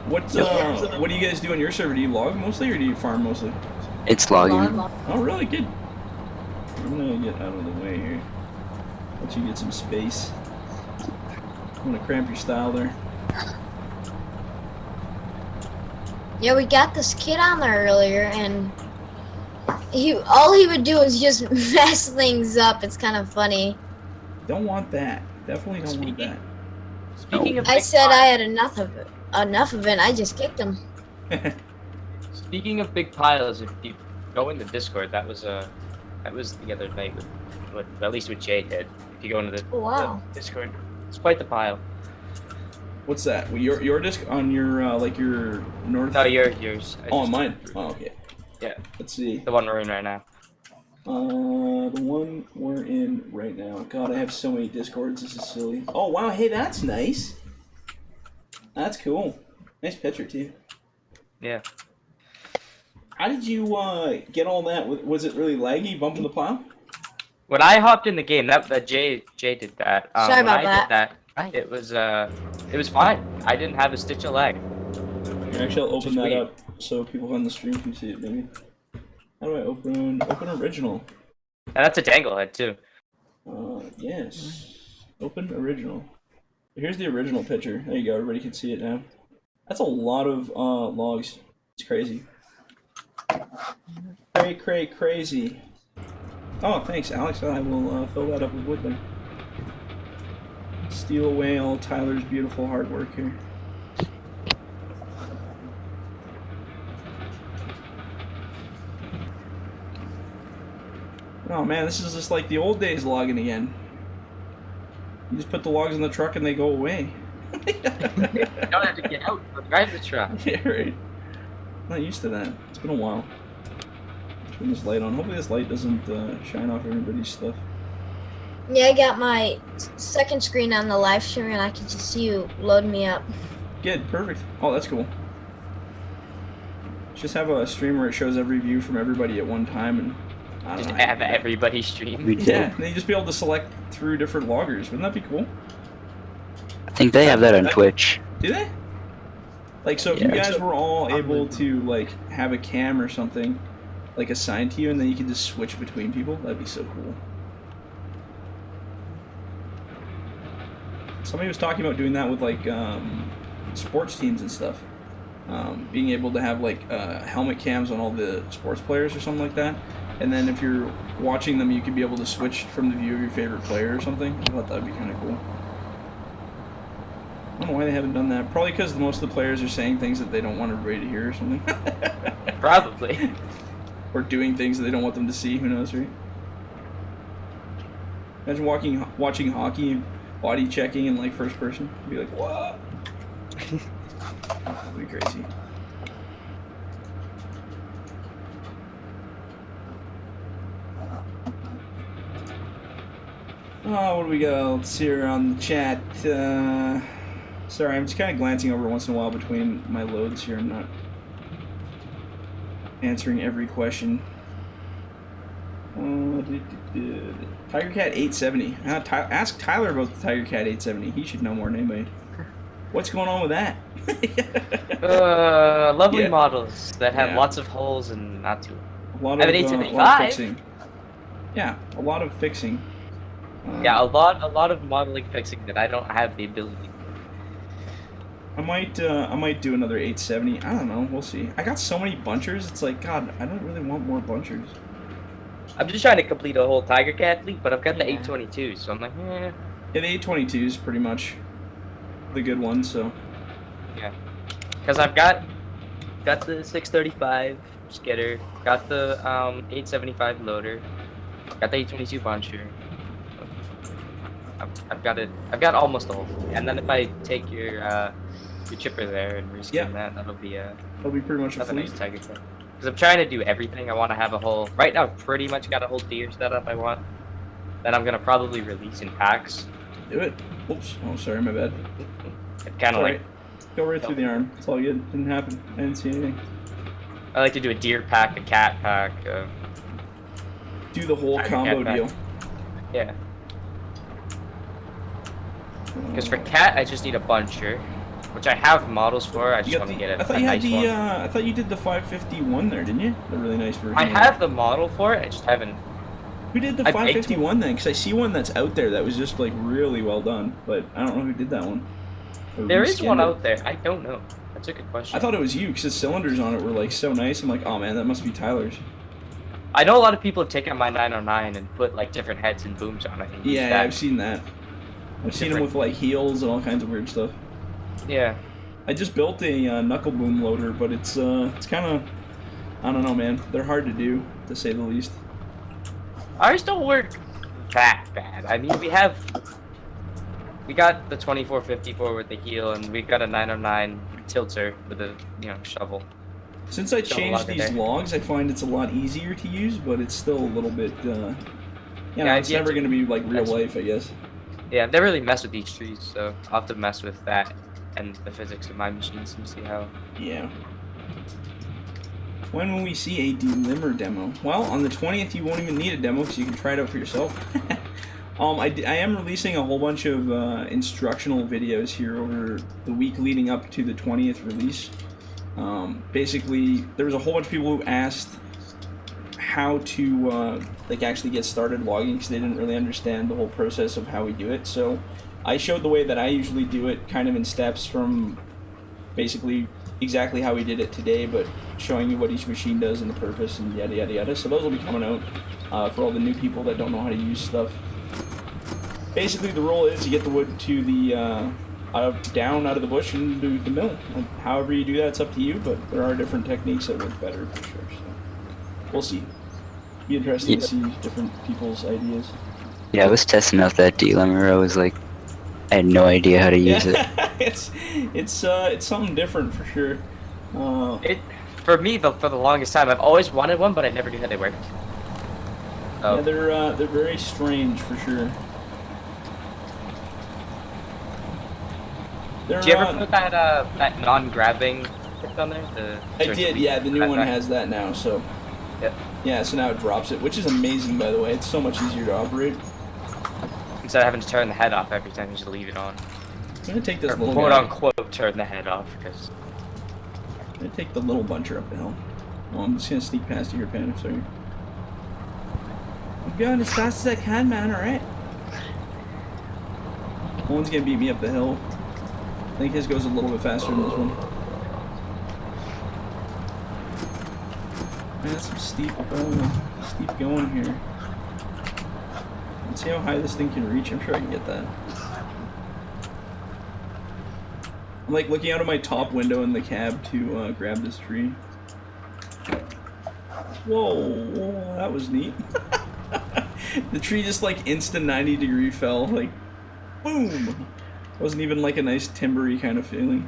What do you guys do on your server? Do you log mostly or do you farm mostly? It's logging. Oh, really? Good. I'm gonna get out of the way here. Let you get some space. I'm gonna cramp your style there. Yeah, we got this kid on there earlier, and all he would do is just mess things up. It's kind of funny. Don't want that. Definitely don't want that. Speaking of I big said piles, I had enough of it. Enough of it. And I just kicked him. Speaking of big piles, if you go in the Discord, that was the other night with at least what Jay did. If you go into the, Oh, wow. the Discord, it's quite the pile. What's that? Your disc on your like your north? No, yours. Oh, mine. Oh, okay. Yeah. Let's see. The one we're in right now. The one we're in right now. God, I have so many Discords. This is silly. Oh wow, hey, that's nice. That's cool. Nice picture too. Yeah. How did you get all that? Was it really laggy bumping the plow? When I hopped in the game, that Jay did that. Sorry about when I did that, it was fine. I didn't have a stitch of lag. Actually, I'll open that weird. up so people on the stream can see it. Maybe. How do I open original? And that's a dangle head too. Yes. Open original. Here's the original picture. There you go. Everybody can see it now. That's a lot of logs. It's crazy. Crazy. Oh, thanks, Alex. I will fill that up with wood then. Steal away all Tyler's beautiful hard work here. Oh man, this is just like the old days logging again. You just put the logs in the truck and they go away. You don't have to get out or drive the truck. Yeah, right. I'm not used to that. It's been a while. Turn this light on. Hopefully this light doesn't shine off everybody's stuff. Yeah, I got my second screen on the live stream and I can just see you loading me up. Good, perfect. Oh, that's cool. Just have a stream where it shows every view from everybody at one time, and I don't Just know. have everybody stream. We did. Yeah, and then you just be able to select through different loggers. Wouldn't that be cool? I think they have that on Twitch. Do they? Like, so if you Yeah. guys were all able to, like, have a cam or something, like, assigned to you, and then you could just switch between people, that'd be so cool. Somebody was talking about doing that with, like, sports teams and stuff. Being able to have, like, helmet cams on all the sports players or something like that. And then if you're watching them, you could be able to switch from the view of your favorite player or something. I thought that'd be kind of cool. I don't know why they haven't done that. Probably because most of the players are saying things that they don't want everybody to hear or something. Probably. Or doing things that they don't want them to see. Who knows, right? Imagine watching hockey, body checking in like first person. Be like, what? That'd be crazy. Oh, what do we got else here on the chat? Sorry, I'm just kind of glancing over once in a while between my loads here. I'm not answering every question. Tigercat 870. Ask Tyler about the Tigercat 870. He should know more than anybody. What's going on with that? Lovely Yeah. models that have Yeah. lots of holes and not too. A lot I of, have an a lot of 875. fixing. Yeah, a lot of fixing. Yeah, a lot of modeling fixing that I don't have the ability. I might do another 870. I don't know. We'll see. I got so many bunchers. It's like, God, I don't really want more bunchers. I'm just trying to complete a whole Tigercat fleet, but I've got the Yeah. 822, so I'm like, eh. Yeah, the 822 is pretty much the good one. So Yeah. Because I've got the 635 skidder, got the 875 loader, got the 822 buncher. I've got almost all. And then if I take your chipper there and reskin Yeah. that'll be that'll be pretty much a another fleet. nice Tigercat. Because I'm trying to do everything. I want to have a whole. Right now, I've pretty much got a whole deer setup I want. That I'm gonna probably release in packs. Do it. Oops. Oh, sorry, my bad. Kind of like Alright. Go right through the arm. It's all good. Didn't happen. I didn't see anything. I like to do a deer pack, a cat pack. Do the whole Tiger combo cat pack. deal. Yeah. Because for cat, I just need a buncher, which I have models for. I You just got want to the, get I a thought you had nice the one. I thought you did the 551 there, didn't you? The really nice version. I of it. have the model for it. I just haven't. Who did the I baked 551 then? Because I see one that's out there that was just like really well done, but I don't know who did that one. Or There is reskinned one it. out there. I don't know. That's a good question. I thought it was you because the cylinders on it were like so nice. I'm like, oh man, that must be Tyler's. I know a lot of people have taken my 909 and put like different heads and booms on it. And used Yeah, that. I've seen that. I've seen them with like heels and all kinds of weird stuff. Yeah. I just built a knuckle boom loader, but it's kind of, I don't know, man. They're hard to do, to say the least. Ours don't work that bad. I mean, we got the 2454 with the heel, and we got a 909 tilter with a shovel. Since I Still a changed lot in these there. logs, I find it's a lot easier to use, but it's still a little bit, Yeah, it's you have never to- going to be like real that's- life, I guess. Yeah, they really mess with these trees, so I'll have to mess with that and the physics of my machines and see how. Yeah. When will we see a delimber demo? Well, on the 20th, you won't even need a demo because you can try it out for yourself. I am releasing a whole bunch of instructional videos here over the week leading up to the 20th release. Basically, there was a whole bunch of people who asked how to like actually get started logging because they didn't really understand the whole process of how we do it. So I showed the way that I usually do it, kind of in steps from basically exactly how we did it today, but showing you what each machine does and the purpose and yada yada yada. So those will be coming out for all the new people that don't know how to use stuff. Basically, the rule is you get the wood to the down out of the bush and do the mill. And however you do that, it's up to you, but there are different techniques that work better for sure. So we'll see. Be interesting to see different people's ideas. Yeah, I was testing out that delimber. I was like, I had no idea how to use it. It's something different for sure. For me, for the longest time, I've always wanted one, but I never knew how they worked. Oh. Yeah, they're very strange for sure. Did you ever put that non-grabbing tip on there? I did, yeah. The new one has that now, so. Yep. Yeah, so now it drops it, which is amazing, by the way. It's so much easier to operate. Instead of having to turn the head off every time, you just leave it on. I'm gonna take this or little quote guy. unquote turn the head off, because. I'm gonna take the little buncher up the hill. Well, I'm just gonna sneak past you here, Pan. Sorry. I'm going as fast as I can, man. All right. No one's gonna beat me up the hill. I think his goes a little bit faster than this one. Man, that's some steep going here. Let's see how high this thing can reach. I'm sure I can get that. I'm like looking out of my top window in the cab to grab this tree. Whoa, that was neat. The tree just like instant 90-degree fell, like boom. Wasn't even like a nice timbery kind of feeling.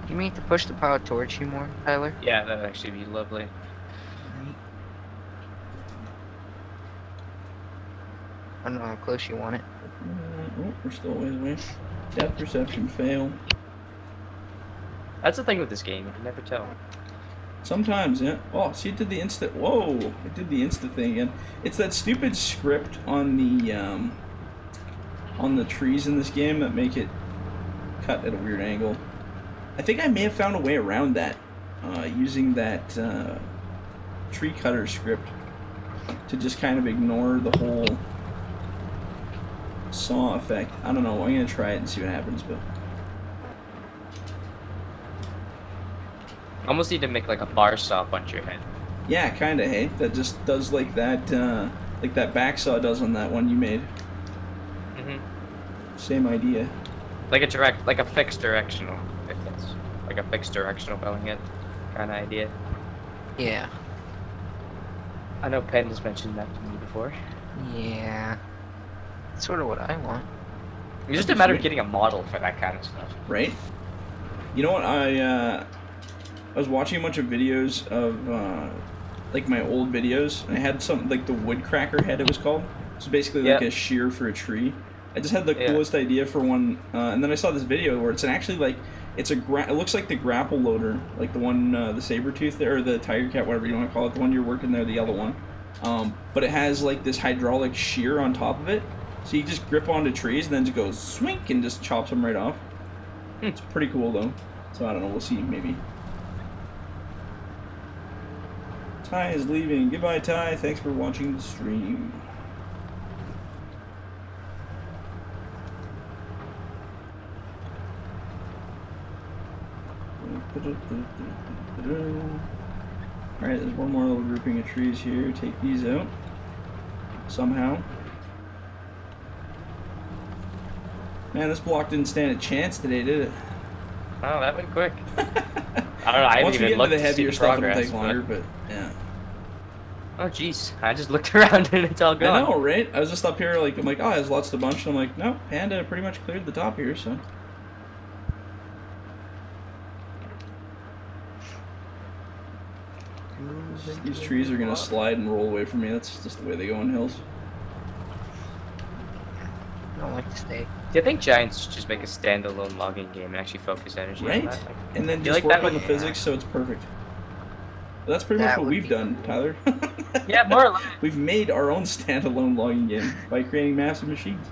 You mean to push the pile towards you more, Tyler? Yeah, that'd actually be lovely. I don't know how close you want it. Oh, we're still a ways away. Depth perception fail. That's the thing with this game, you can never tell. Sometimes, yeah. Oh, see, it did the insta. Whoa, it did the insta thing again. It's that stupid script on the trees in this game that make it cut at a weird angle. I think I may have found a way around that using that tree cutter script to just kind of ignore the whole saw effect. I don't know. I'm gonna try it and see what happens, but. Almost need to make like a bar saw bunch your head. Yeah, kinda, hey? That just does like that back saw does on that one you made. Same idea. Like a fixed directional, if that's like a fixed directional belling head kind of idea. Yeah. I know Penn has mentioned that to me before. Yeah. That's sort of what I want. It's just a matter of getting a model for that kind of stuff. Right? You know what, I was watching a bunch of videos of like my old videos, and I had something like the woodcracker head it was called. It's basically like a shear for a tree. I just had the coolest idea for one, and then I saw this video where it's actually like it looks like the grapple loader, like the one the saber tooth there, or the tigercat, whatever you want to call it, the one you're working there, the yellow one. But it has like this hydraulic shear on top of it, so you just grip onto trees and then just goes swink and just chops them right off. It's pretty cool though. So I don't know, we'll see maybe. Ty is leaving. Goodbye, Ty. Thanks for watching the stream. Alright, there's one more little grouping of trees here. Take these out. Somehow. Man, this block didn't stand a chance today, did it? Oh, that went quick. I don't know, I Once haven't we even get into looked the to heavier see stuff, progress, it'll take longer, but yeah. Oh jeez, I just looked around and it's all gone. I know, right? I was just up here, like, I'm like, oh, there's lots of bunch. And I'm like, no, Panda pretty much cleared the top here, so. These trees are gonna slide and roll away from me. That's just the way they go in hills. No don't like to stay. Do you think Giants should just make a standalone logging game and actually focus energy Right? on that? Like, And then I feel just like work that on the would- physics so it's perfect. That's pretty much That what would we've be done, cool. Tyler. Yeah, more or less. We've made our own standalone logging game by creating massive machines.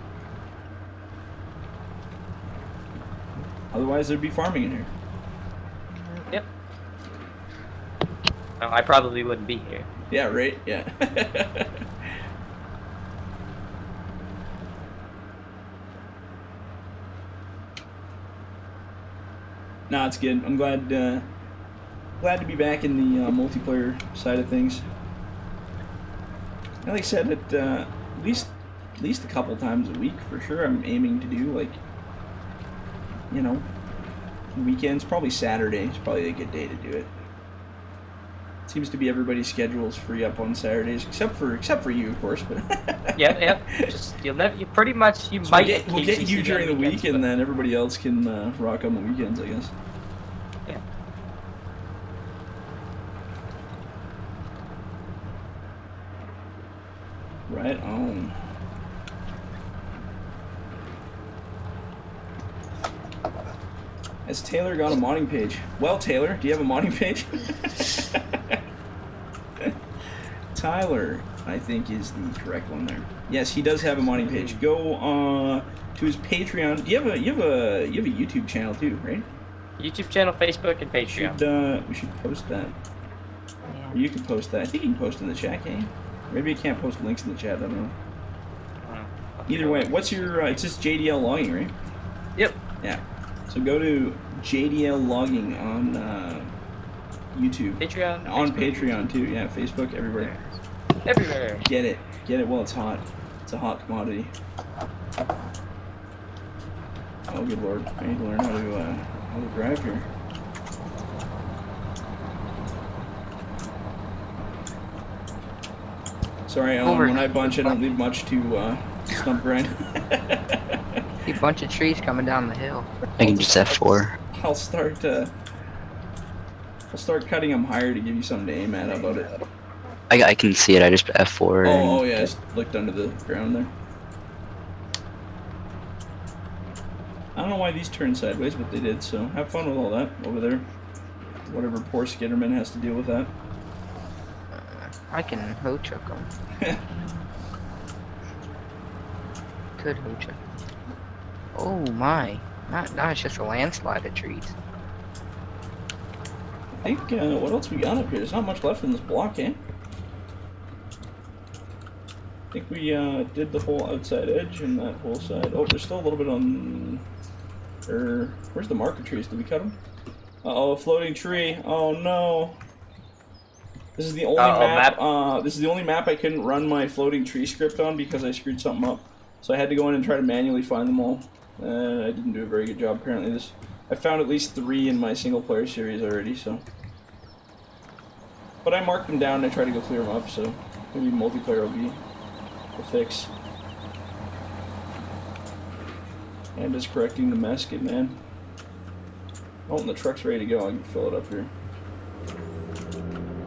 Otherwise, there'd be farming in here. Yep. No, I probably wouldn't be here. Yeah, right? Yeah. Nah, it's good. I'm glad glad to be back in the multiplayer side of things. And like I said, at least a couple times a week for sure. I'm aiming to do, like, you know, weekends. Probably Saturday is probably a good day to do it. Seems to be everybody's schedules free up on Saturdays, except for you, of course. But Yeah. Just you pretty much so might we'll get occasionally you see during the on weekends, week, and but- then everybody else can rock on the weekends, I guess. Yeah. Right on. Has Taylor got a modding page? Well, Taylor, do you have a modding page? Tyler, I think, is the correct one there. Yes, he does have a modding page. Go to his Patreon. Do you have a YouTube channel too, right? YouTube channel, Facebook, and Patreon. We should post that. Yeah. Or you can post that. I think you can post in the chat, can you? Maybe you can't post links in the chat. I don't know. Either way, what's your? It's just JDL logging, right? Yep. Yeah. So go to JDL logging on YouTube. Patreon. On Facebook. Patreon too. Yeah, Facebook, everywhere. Everywhere. Get it while it's hot. It's a hot commodity. Oh, good lord! I need to learn how to drive here. Sorry, Alan, when I bunch, I don't leave much to stump grind. See a bunch of trees coming down the hill. I can just F4. I'll start cutting them higher to give you something to aim at. How about it? I can see it. I just F4. Oh yeah, I just looked under the ground there. I don't know why these turned sideways, but they did, so have fun with all that over there. Whatever poor Skidderman has to deal with that. I can hoe chuck them. Could hoe chuck. Oh my! Not it's just a landslide of trees. I think, what else we got up here? There's not much left in this block, eh? I think we did the whole outside edge and that whole side. Oh, there's still a little bit on... where's the marker trees? Did we cut them? Uh-oh, a floating tree. Oh no! This is the only map. This is the only map I couldn't run my floating tree script on because I screwed something up. So I had to go in and try to manually find them all. I didn't do a very good job apparently. I found at least 3 in my single player series already. So, but I marked them down and I tried to go clear them up. So maybe multiplayer will be the fix. And just correcting the mess, good man. Oh, and the truck's ready to go. I can fill it up here.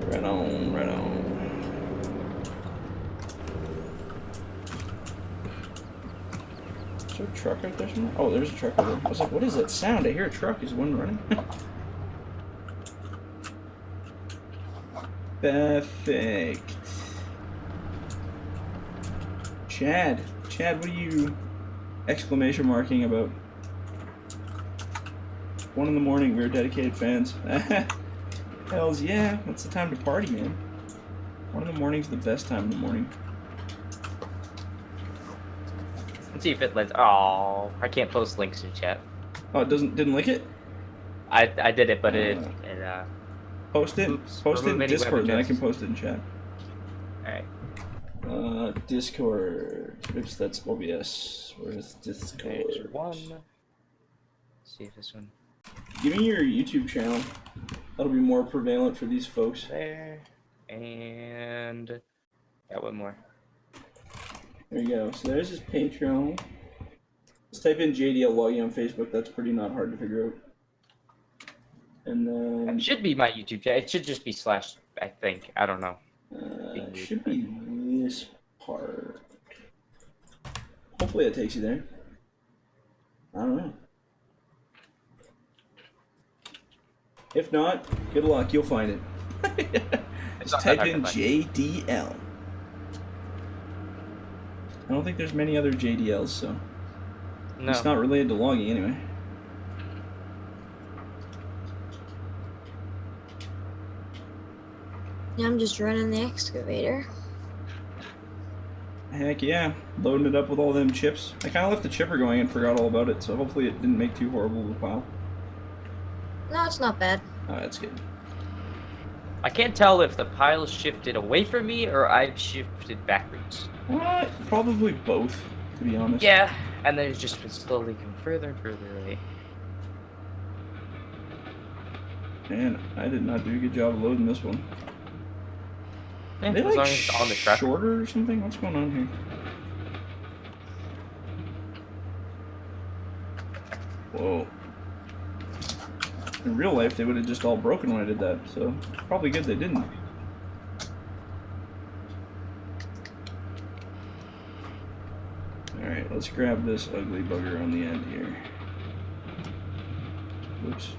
Right on, right on. Is there a truck right there somewhere? Oh, there's a truck over there. I was like, what is that sound? I hear a truck. Is one running? Perfect. Chad, what are you exclamation marking about? 1 in the morning, we're dedicated fans. Hells yeah, that's the time to party, man. 1 in the morning's the best time in the morning. Let's see if it lets. Oh, I can't post links in chat. Oh, it didn't link it? I did it, but it Post it. Oops, Post it in remove any Discord, web then I can addresses. post it in chat. Alright. Discord. Oops, that's OBS. Where's Discord? There's one. Let's see if this one. Give me your YouTube channel. That'll be more prevalent for these folks. There. And got one more. There you go. So there's his Patreon. Let's type in JDL logging on Facebook. That's pretty not hard to figure out. And then It should be my YouTube channel. It should just be slash, I think. I don't know. it should be this part. Hopefully it takes you there. Alright. If not, good luck, you'll find it. Just type in JDL. I don't think there's many other JDLs, so... No. It's not related to logging anyway. Yeah, I'm just running the excavator. Heck yeah, loading it up with all them chips. I kind of left the chipper going and forgot all about it, so hopefully it didn't make too horrible of a pile. No, it's not bad. Oh, that's good. I can't tell if the pile shifted away from me or I've shifted backwards. Probably both, to be honest. Yeah, and then it's just been slowly going further and further away. Man, I did not do a good job of loading this one. Yeah, Are they as like long as it's on the truck. shorter or something? What's going on here? Whoa. In real life, they would have just all broken when I did that, so probably good they didn't. Alright, let's grab this ugly bugger on the end here. Oops.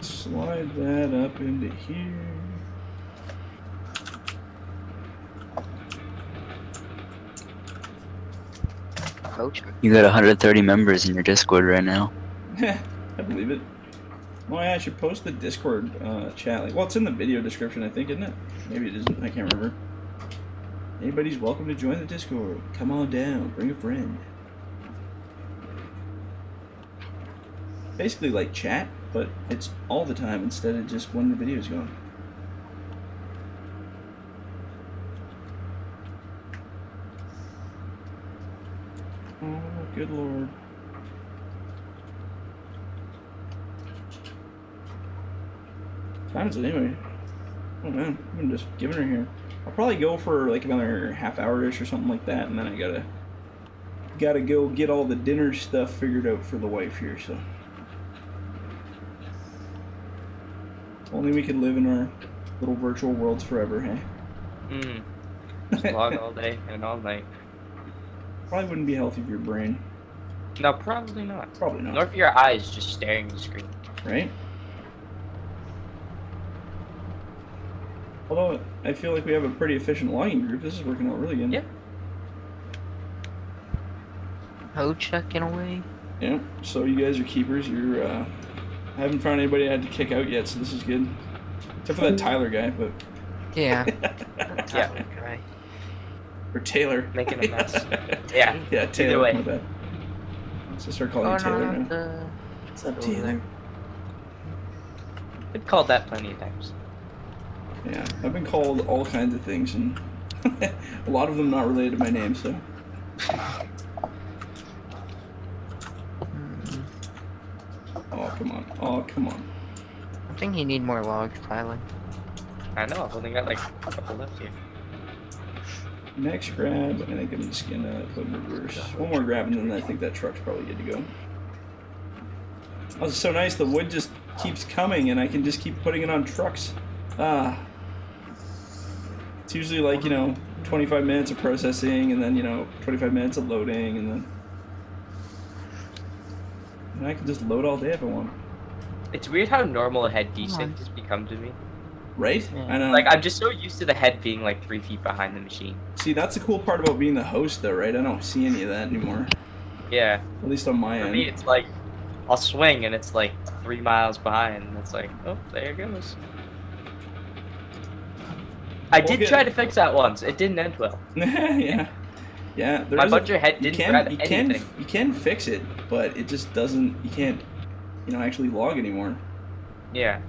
Slide that up into here. You got 130 members in your Discord right now. I believe it. Oh yeah, I should post the Discord chat. Like, well, it's in the video description, I think, isn't it? Maybe it isn't. I can't remember. Anybody's welcome to join the Discord. Come on down. Bring a friend. Basically like chat, but it's all the time instead of just when the video's going. Oh, good lord. Time is it anyway? Oh man, I'm just giving her here. I'll probably go for like another half hour-ish or something like that, and then I gotta go get all the dinner stuff figured out for the wife here, so. Only we could live in our little virtual worlds forever, hey? Just log all day and all night. Probably wouldn't be healthy for your brain. No, probably not. Probably not. Nor for your eyes just staring at the screen. Right? Although, I feel like we have a pretty efficient logging group. This is working out really good. Yeah. Hoe chucking away. Yeah, so you guys are keepers. You're, I haven't found anybody I had to kick out yet, so this is good. Except for that Tyler guy, but... Yeah. Yeah. Right. Or Taylor. Making a mess. Yeah. Yeah, Taylor. Either way. My bad. Let's just start calling you Taylor now. What's up, Taylor? I've called that plenty of times. Yeah, I've been called all kinds of things, and a lot of them not related to my name, so... Oh, come on. Oh, come on. I think you need more logs, Tyler. I know, I've only got like a couple left here. Next grab, I think I'm just gonna put in reverse. One more grab, and then I think that truck's probably good to go. Oh, it's so nice, the wood just keeps coming, and I can just keep putting it on trucks. Ah. It's usually like, 25 minutes of processing, and then, 25 minutes of loading, and then... And I can just load all day if I want. It's weird how normal a head desync has become to me. Right? Yeah. I know. Like, I'm just so used to the head being like 3 feet behind the machine. See, that's the cool part about being the host, though, right? I don't see any of that anymore. Yeah. At least on my For end. me, it's like, I'll swing and it's like 3 miles behind, and it's like, oh, there it goes. I Well, did good. try to fix that once. It didn't end well. Yeah. Yeah, My buncher head didn't grab anything. You can fix it, but it just doesn't, you can't, actually log anymore. Yeah.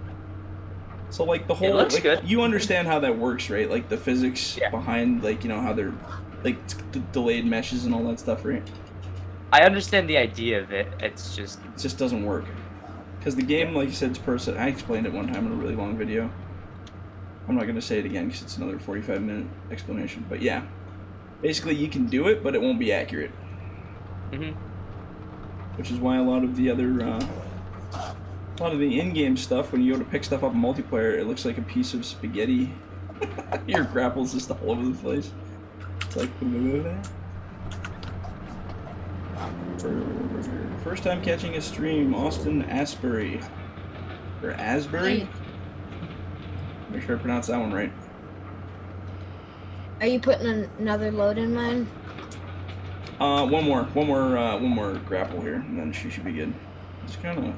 So like the whole, looks like, good. you understand how that works, right? Like the physics Yeah. behind, like, how they're, like, delayed meshes and all that stuff, right? I understand the idea of it. It's just, It just doesn't work. Because the game, like you said, is person. I explained it one time in a really long video. I'm not going to say it again because it's another 45-minute explanation. But yeah, basically you can do it, but it won't be accurate. Which is why a lot of the other, a lot of the in-game stuff, when you go to pick stuff up in multiplayer, it looks like a piece of spaghetti. Your grapple's just all over the place. Like, first time catching a stream, Austin Asbury. Or Asbury? Make sure I pronounce that one right. Are you putting another load in mine? One more grapple here, and then she should be good. Just kind of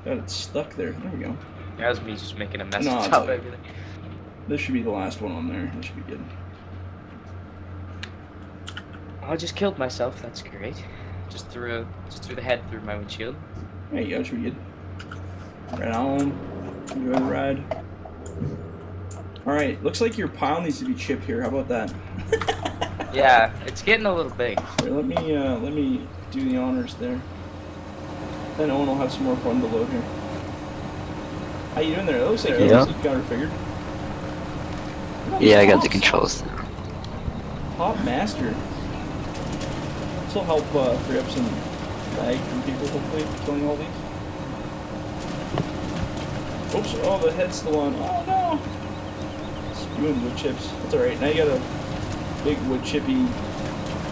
got it stuck there. There we go. That was me just making a mess No, of it's top like- everything. This should be the last one on there. This should be good. I just killed myself. That's great. Just threw the head through my windshield. There you go. Should be good. Right on. Enjoy the ride. All right. Looks like your pile needs to be chipped here. How about that? Yeah, it's getting a little big. Here, let me do the honors there. Then Owen will have some more fun to load here. How you doing there? It looks like you got her figured. Yeah, I got the controls. Top master. This will help free up some lag from people, hopefully, killing all these. Oops, oh, the head's still on. Oh no! Spewing wood chips. That's alright. Now you got a big wood chippy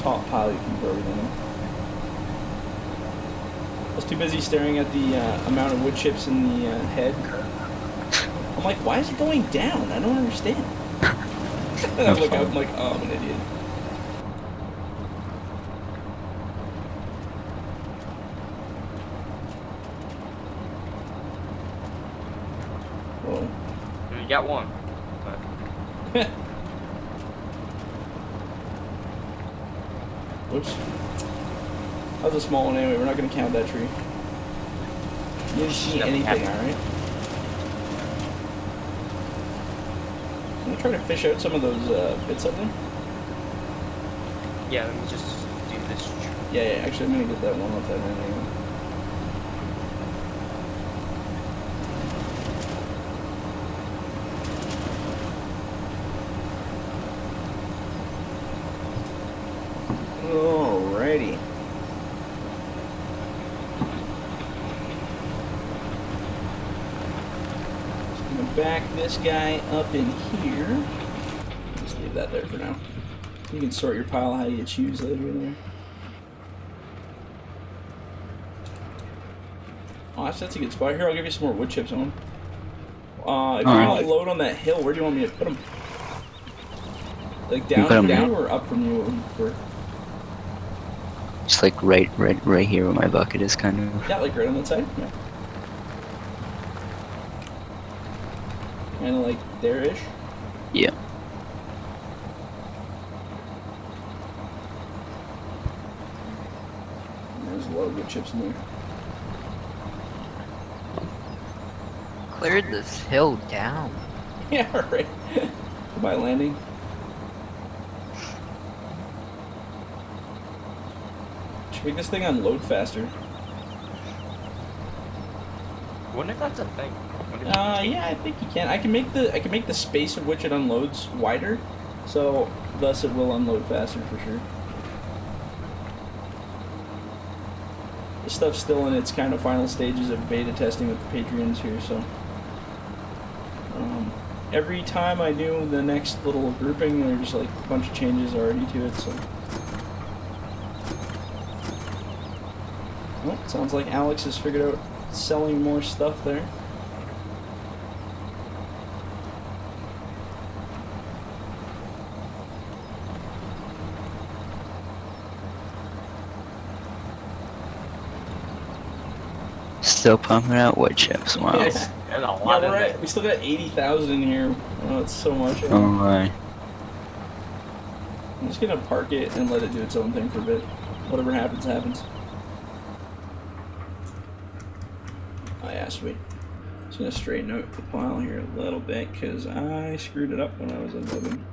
top pile you can throw everything in. I was too busy staring at the amount of wood chips in the head. I'm like, why is it going down? I don't understand. And I'm like, oh, I'm an idiot. Whoa. You got one. But Whoops. That was a small one anyway. We're not going to count that tree. You didn't see anything, alright? I'm going to try to fish out some of those bits up there. yeah, let me just do this. Yeah, actually, I'm going to get that one off that end anyway. Alrighty. Just gonna back this guy up in here. Just leave that there for now. You can sort your pile how you choose later in there. Oh, that's a good spot. Here, I'll give you some more wood chips on. If you're gonna load on that hill, where do you want me to put them? Like down from you or up from you? Or... Just like right here where my bucket is, kind of. Yeah, like right on that side. Yeah. Kind of like there-ish. Yeah. There's a lot of wood chips in there. Cleared this hill down. Yeah, right. By landing. Should make this thing unload faster. Wonder if that's a thing. Yeah, I think you can. I can make the space of which it unloads wider, so thus it will unload faster for sure. This stuff's still in its kind of final stages of beta testing with the Patreons here, so every time I do the next little grouping, there's like a bunch of changes already to it. So, well, sounds like Alex has figured out selling more stuff there. Still pumping out wood chips. Wow. Yeah. There's a lot in there. We still got 80,000 in here. Oh, it's so much. Oh my. I'm just gonna park it and let it do its own thing for a bit. Whatever happens, happens. Oh yeah, sweet. Just gonna straighten out the pile here a little bit because I screwed it up when I was unloading.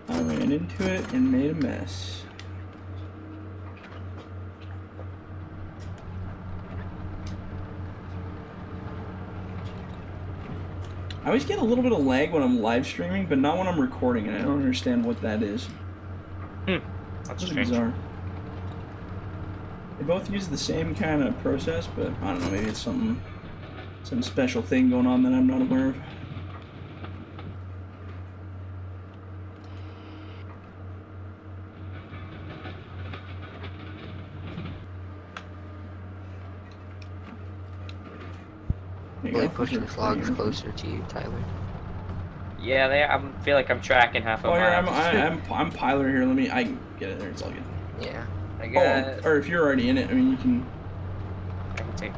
I ran into it and made a mess. I always get a little bit of lag when I'm live streaming, but not when I'm recording, and I don't understand what that is. That's It's strange. bizarre. They both use the same kind of process, but I don't know, maybe it's some special thing going on that I'm not aware of. There you Really go. push Those are those logs pretty- closer to you, Tyler. Yeah, I feel like I'm tracking half a Oh, here, mile. I'm piler here. I can get it there. It's all good. Yeah. I got. Oh, or if you're already in it, I mean, you can. I can take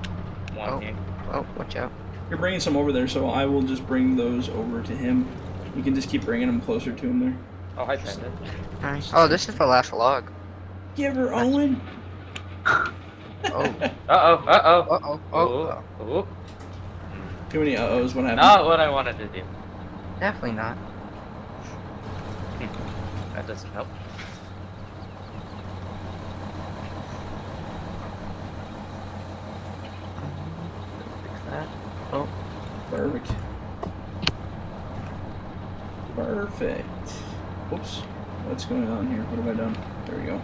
one Oh. here. Oh, watch out. You're bringing some over there, so I will just bring those over to him. You can just keep bringing them closer to him there. Oh, hi, Brandon. Nice. Oh, this is the last log. Give her Owen. Oh. Uh-oh. Uh-oh. Oh. Oh. Too many uh-ohs. What happened? Not what I wanted to do. Definitely not. That doesn't help. Fix that. Oh. Perfect. Perfect. Whoops. What's going on here? What have I done? There we go.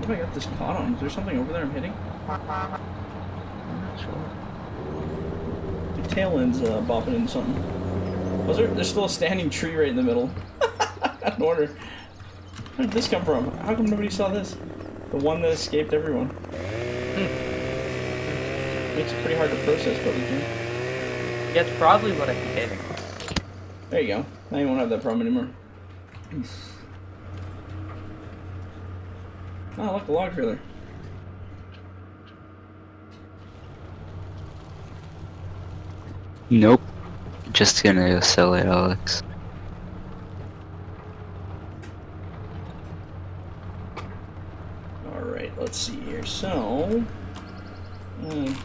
What have I got this caught on? Is there something over there I'm hitting? I'm not sure. The tail end's bopping into something. Was there? There's still a standing tree right in the middle. I wonder. Where did this come from? How come nobody saw this? The one that escaped everyone. Makes it pretty hard to process, but we can. Yeah, it's probably what I'm hitting. There you go. Now you won't have that problem anymore. Oh, look, the log trailer. Nope. Just gonna go sell it, Alex. Alright, let's see here. So,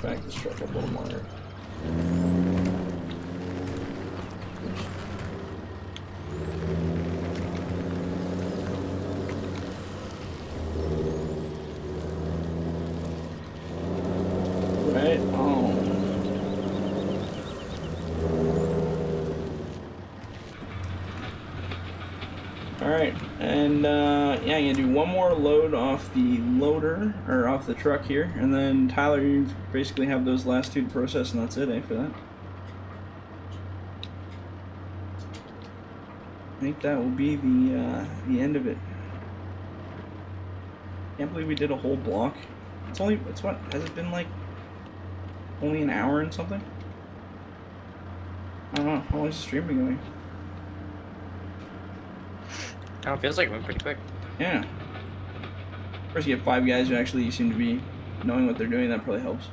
back this truck up a little more. Right on. Alright, and yeah, I'm gonna do one more load off the loader, or off the truck here, and then Tyler, you basically have those last two to process, and that's it, for that. I think that will be the end of it. Can't believe we did a whole block. It's what, has it been like only an hour and something? I don't know, how long is the stream been going? Oh, it feels like it went pretty quick. Yeah. First, you get 5 guys who actually seem to be knowing what they're doing. That probably helps.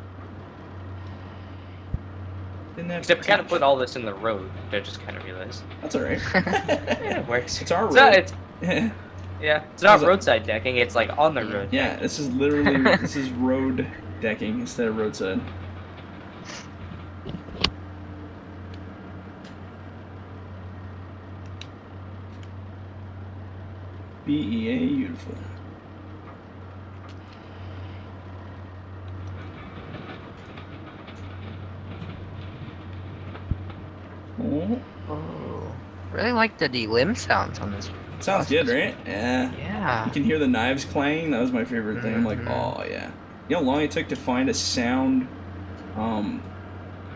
Didn't have Except we kind of put all this in the road. I just kind of realized. That's all right. Yeah, it works. It's our road. Yeah, it's not roadside decking. It's like on the road. Yeah, this is literally this is road decking instead of roadside. BEA, beautiful. Oh, Oh. Really like the limb sounds on this. sounds good, right? Yeah. Yeah. You can hear the knives clanging. That was my favorite thing. I'm like, oh yeah. You know how long it took to find a sound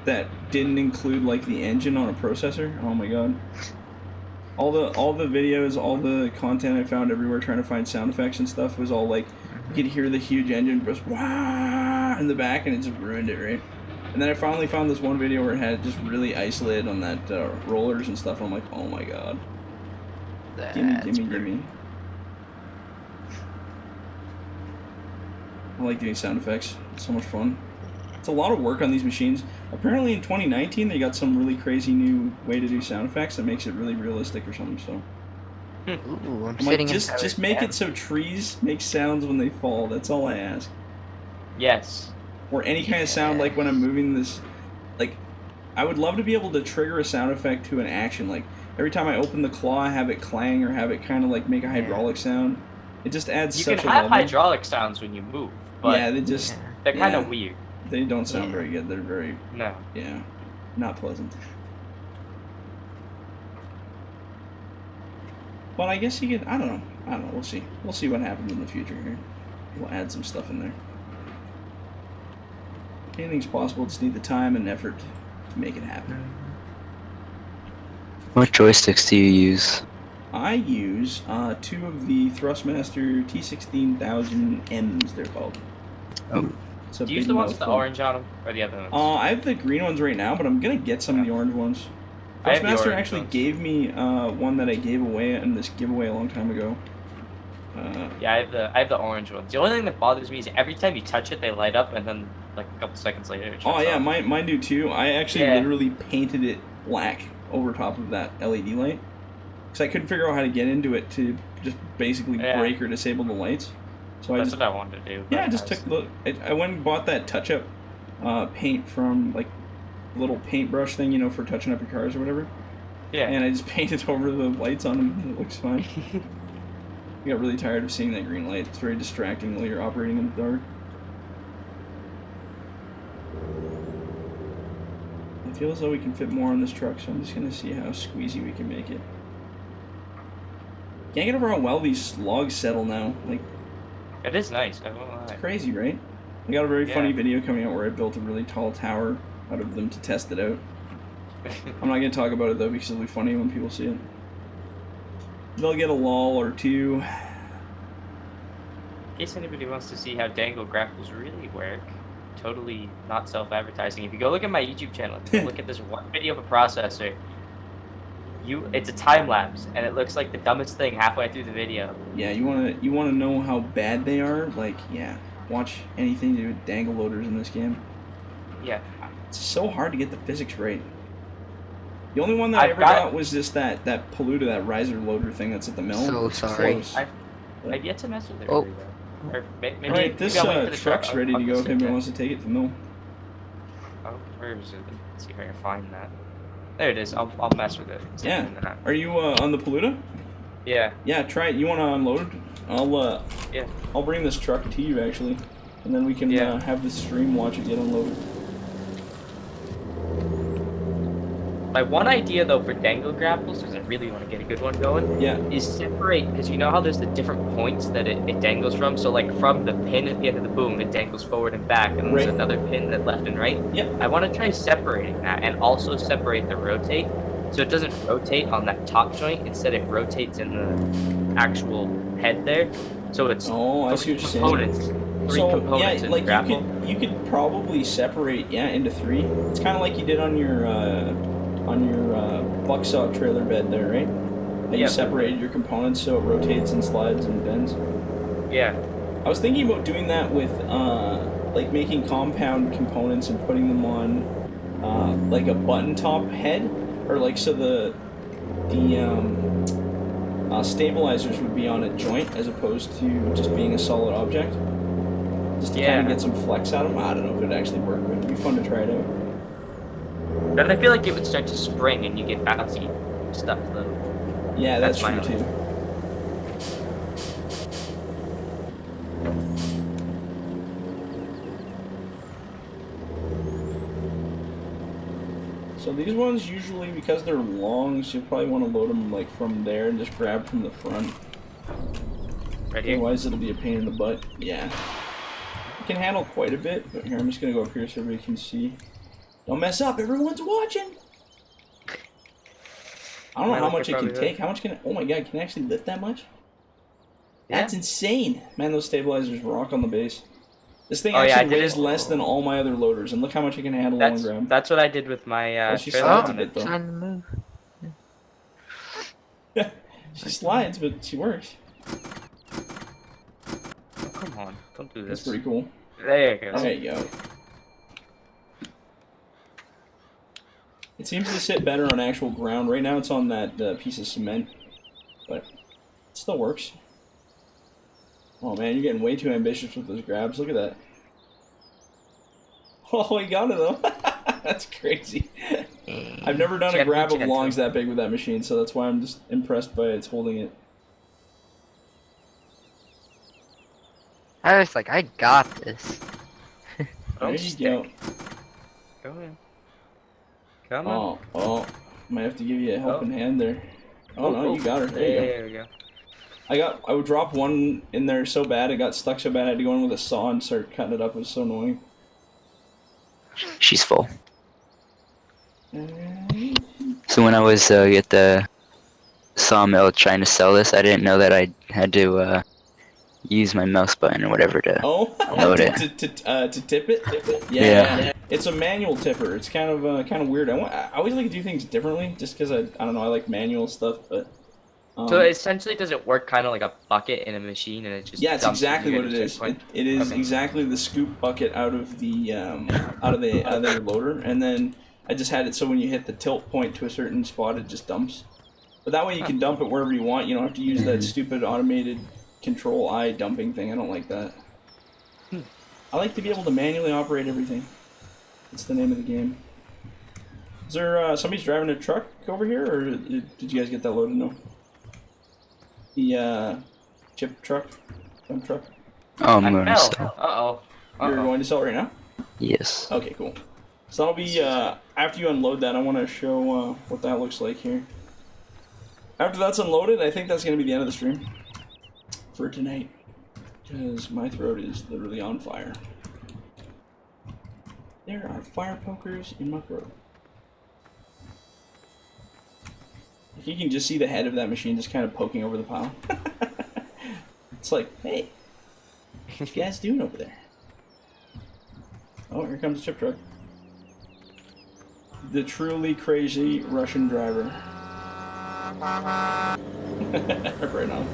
that didn't include like the engine on a processor? Oh my god. All the videos, all the content I found everywhere trying to find sound effects and stuff was all like, you could hear the huge engine just wah in the back, and it just ruined it, right? And then I finally found this one video where it had it just really isolated on that rollers and stuff. I'm like, oh my god. Gimme. I like doing sound effects. It's so much fun. It's a lot of work on these machines. Apparently in 2019 they got some really crazy new way to do sound effects that makes it really realistic or something. So Ooh, I'm I'm sitting like, just make it so trees make sounds when they fall. That's all I ask. Yes. Or any kind of sound like when I'm moving this. Like, I would love to be able to trigger a sound effect to an action. Like every time I open the claw, have it clang or have it kind of like make a hydraulic sound. It just adds You such can a have level. hydraulic sounds when you move, but Yeah, they just they're kind of yeah. weird. They don't sound very good. They're very No. yeah, not pleasant. But I guess you could. I don't know. We'll see. We'll see what happens in the future here. We'll add some stuff in there. Anything's possible. Just need the time and effort to make it happen. What joysticks do you use? I use 2 of the Thrustmaster T16000Ms. They're called. Oh. It's a Do you use big the ones with the mouthful. orange on them, or the other ones? I have the green ones right now, but I'm gonna get some of the orange ones. I have the Postmaster orange actually ones. gave me one that I gave away in this giveaway a long time ago. Yeah, I have the orange ones. The only thing that bothers me is every time you touch it, they light up, and then like a couple seconds later, it shuts Oh yeah, off. mine do too. I actually Yeah. literally painted it black over top of that LED light because I couldn't figure out how to get into it to just basically break or disable the lights. So That's I just what I wanted to do. yeah, I but just took the I went and bought that touch-up paint from like a little paintbrush thing, you know, for touching up your cars or whatever. Yeah. And I just painted over the lights on them. And it looks fine. I got really tired of seeing that green light. It's very distracting while you're operating in the dark. I feel as though we can fit more on this truck, so I'm just gonna see how squeezy we can make it. Can't get over how well these logs settle now. Like, It is nice. I won't lie. it's crazy, right? I got a very funny video coming out where I built a really tall tower out of them to test it out. I'm not gonna talk about it though because it'll be funny when people see it. They'll get a lol or two. In case anybody wants to see how dangle grapples really work, totally not self-advertising. If you go look at my YouTube channel, look at this one video of a processor. It's a time lapse, and it looks like the dumbest thing halfway through the video. Yeah, you wanna know how bad they are? Like, yeah, watch anything to do with dangle loaders in this game. Yeah. It's so hard to get the physics right. The only one that I ever got was just that polluter, that riser loader thing that's at the mill. So It's sorry. close. I've yet to mess with it Oh. really though. Or maybe Alright, this maybe I'll wait for the truck's truck. ready to I'll go if just anybody take wants to take it to the mill. Oh, where is it? Let's see if I can find that. There it is. I'll mess with it. Yeah. Are you on the polluter? Yeah. Yeah, try it. You want to unload? Yeah. I'll bring this truck to you actually, and then we can have the stream watch it get unloaded. My one idea though for dangle grapples, because I really want to get a good one going, is separate, because you know how there's the different points that it dangles from. So like from the pin at the end of the boom, it dangles forward and back, and there's another pin that left and right. Yep. I want to try separating that, and also separate the rotate, so it doesn't rotate on that top joint. Instead, it rotates in the actual head there. So it's I see what you're components. saying. Three components in the grapple. you could probably separate into three. It's kind of like you did on your bucksaw trailer bed there, right? And you separated your components so it rotates and slides and bends. Yeah. I was thinking about doing that with like making compound components and putting them on like a button top head, or like so the stabilizers would be on a joint as opposed to just being a solid object. Just to kind of get some flex out of them. I don't know if it'd actually work, but it'd be fun to try it out. But I feel like it would start to spring and you get bouncy stuff though. Yeah, that's true too. So these ones usually, because they're long, so you'll probably want to load them like from there and just grab from the front. Right here? Otherwise it'll be a pain in the butt. Yeah. You can handle quite a bit, but here, I'm just gonna go up here so everybody can see. Don't mess up, everyone's watching! I don't know how much it can take. How much can it, oh my god, can it actually lift that much? That's insane! Man, those stabilizers rock on the base. This thing actually weighs less than all my other loaders, and look how much it can handle on grab. That's what I did with my she trailer slides a on bit it. though. Trying to move. Yeah, she slides, but she works. Oh, come on, don't do this. That's pretty cool. There you go. There you go. It seems to sit better on actual ground. Right now it's on that piece of cement, but it still works. Oh man, you're getting way too ambitious with those grabs. Look at that. Oh, he got it though. That's crazy. I've never done a grab of longs that big with that machine, so that's why I'm just impressed by its holding it. I was like, I got this. There you go. Go in. Come on. Oh, might have to give you a helping hand there. Oh no, you got her. There you go. There we go. I would drop one in there so bad, it got stuck so bad I had to go in with a saw and start cutting it up. It was so annoying. She's full. So when I was at the sawmill trying to sell this, I didn't know that I had to use my mouse button or whatever to Oh, load it. to tip it? Yeah. It's a manual tipper. It's kind of weird. I always like to do things differently, just because I don't know, I like manual stuff, but. So essentially, does it work kind of like a bucket in a machine, and it just Yeah, it's dumps exactly you what at it a is. checkpoint? It is Okay. exactly the scoop bucket out of the other loader, and then I just had it so when you hit the tilt point to a certain spot, it just dumps. But that way you can dump it wherever you want. You don't have to use that stupid automated Control I dumping thing. I don't like that. I like to be able to manually operate everything. That's the name of the game. Is there somebody's driving a truck over here, or did you guys get that loaded? No. The chip truck, dump truck. Oh, I'm I going to fell. sell. Uh-oh. You're going to sell it right now? Yes. Okay, cool. So that'll be, after you unload that, I want to show what that looks like here. After that's unloaded, I think that's going to be the end of the stream for tonight. Because my throat is literally on fire. There are fire pokers in my throat. If you can just see the head of that machine just kind of poking over the pile. It's like, hey, what you guys doing over there? Oh, here comes the chip truck. The truly crazy Russian driver. Right on.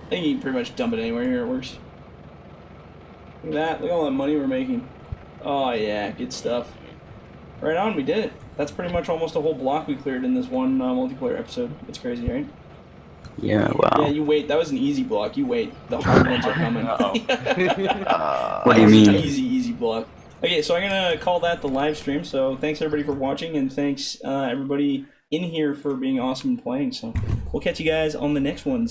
I think you can pretty much dump it anywhere here, it works. Look at that, look at all that money we're making. Oh yeah, good stuff. Right on, we did it. That's pretty much almost a whole block we cleared in this one multiplayer episode. It's crazy, right? Yeah, wow. Yeah, you wait. That was an easy block. You wait. The hard ones are coming. What do you mean? Easy block. Okay, so I'm going to call that the live stream. So thanks everybody for watching, and thanks everybody in here for being awesome and playing. So we'll catch you guys on the next one.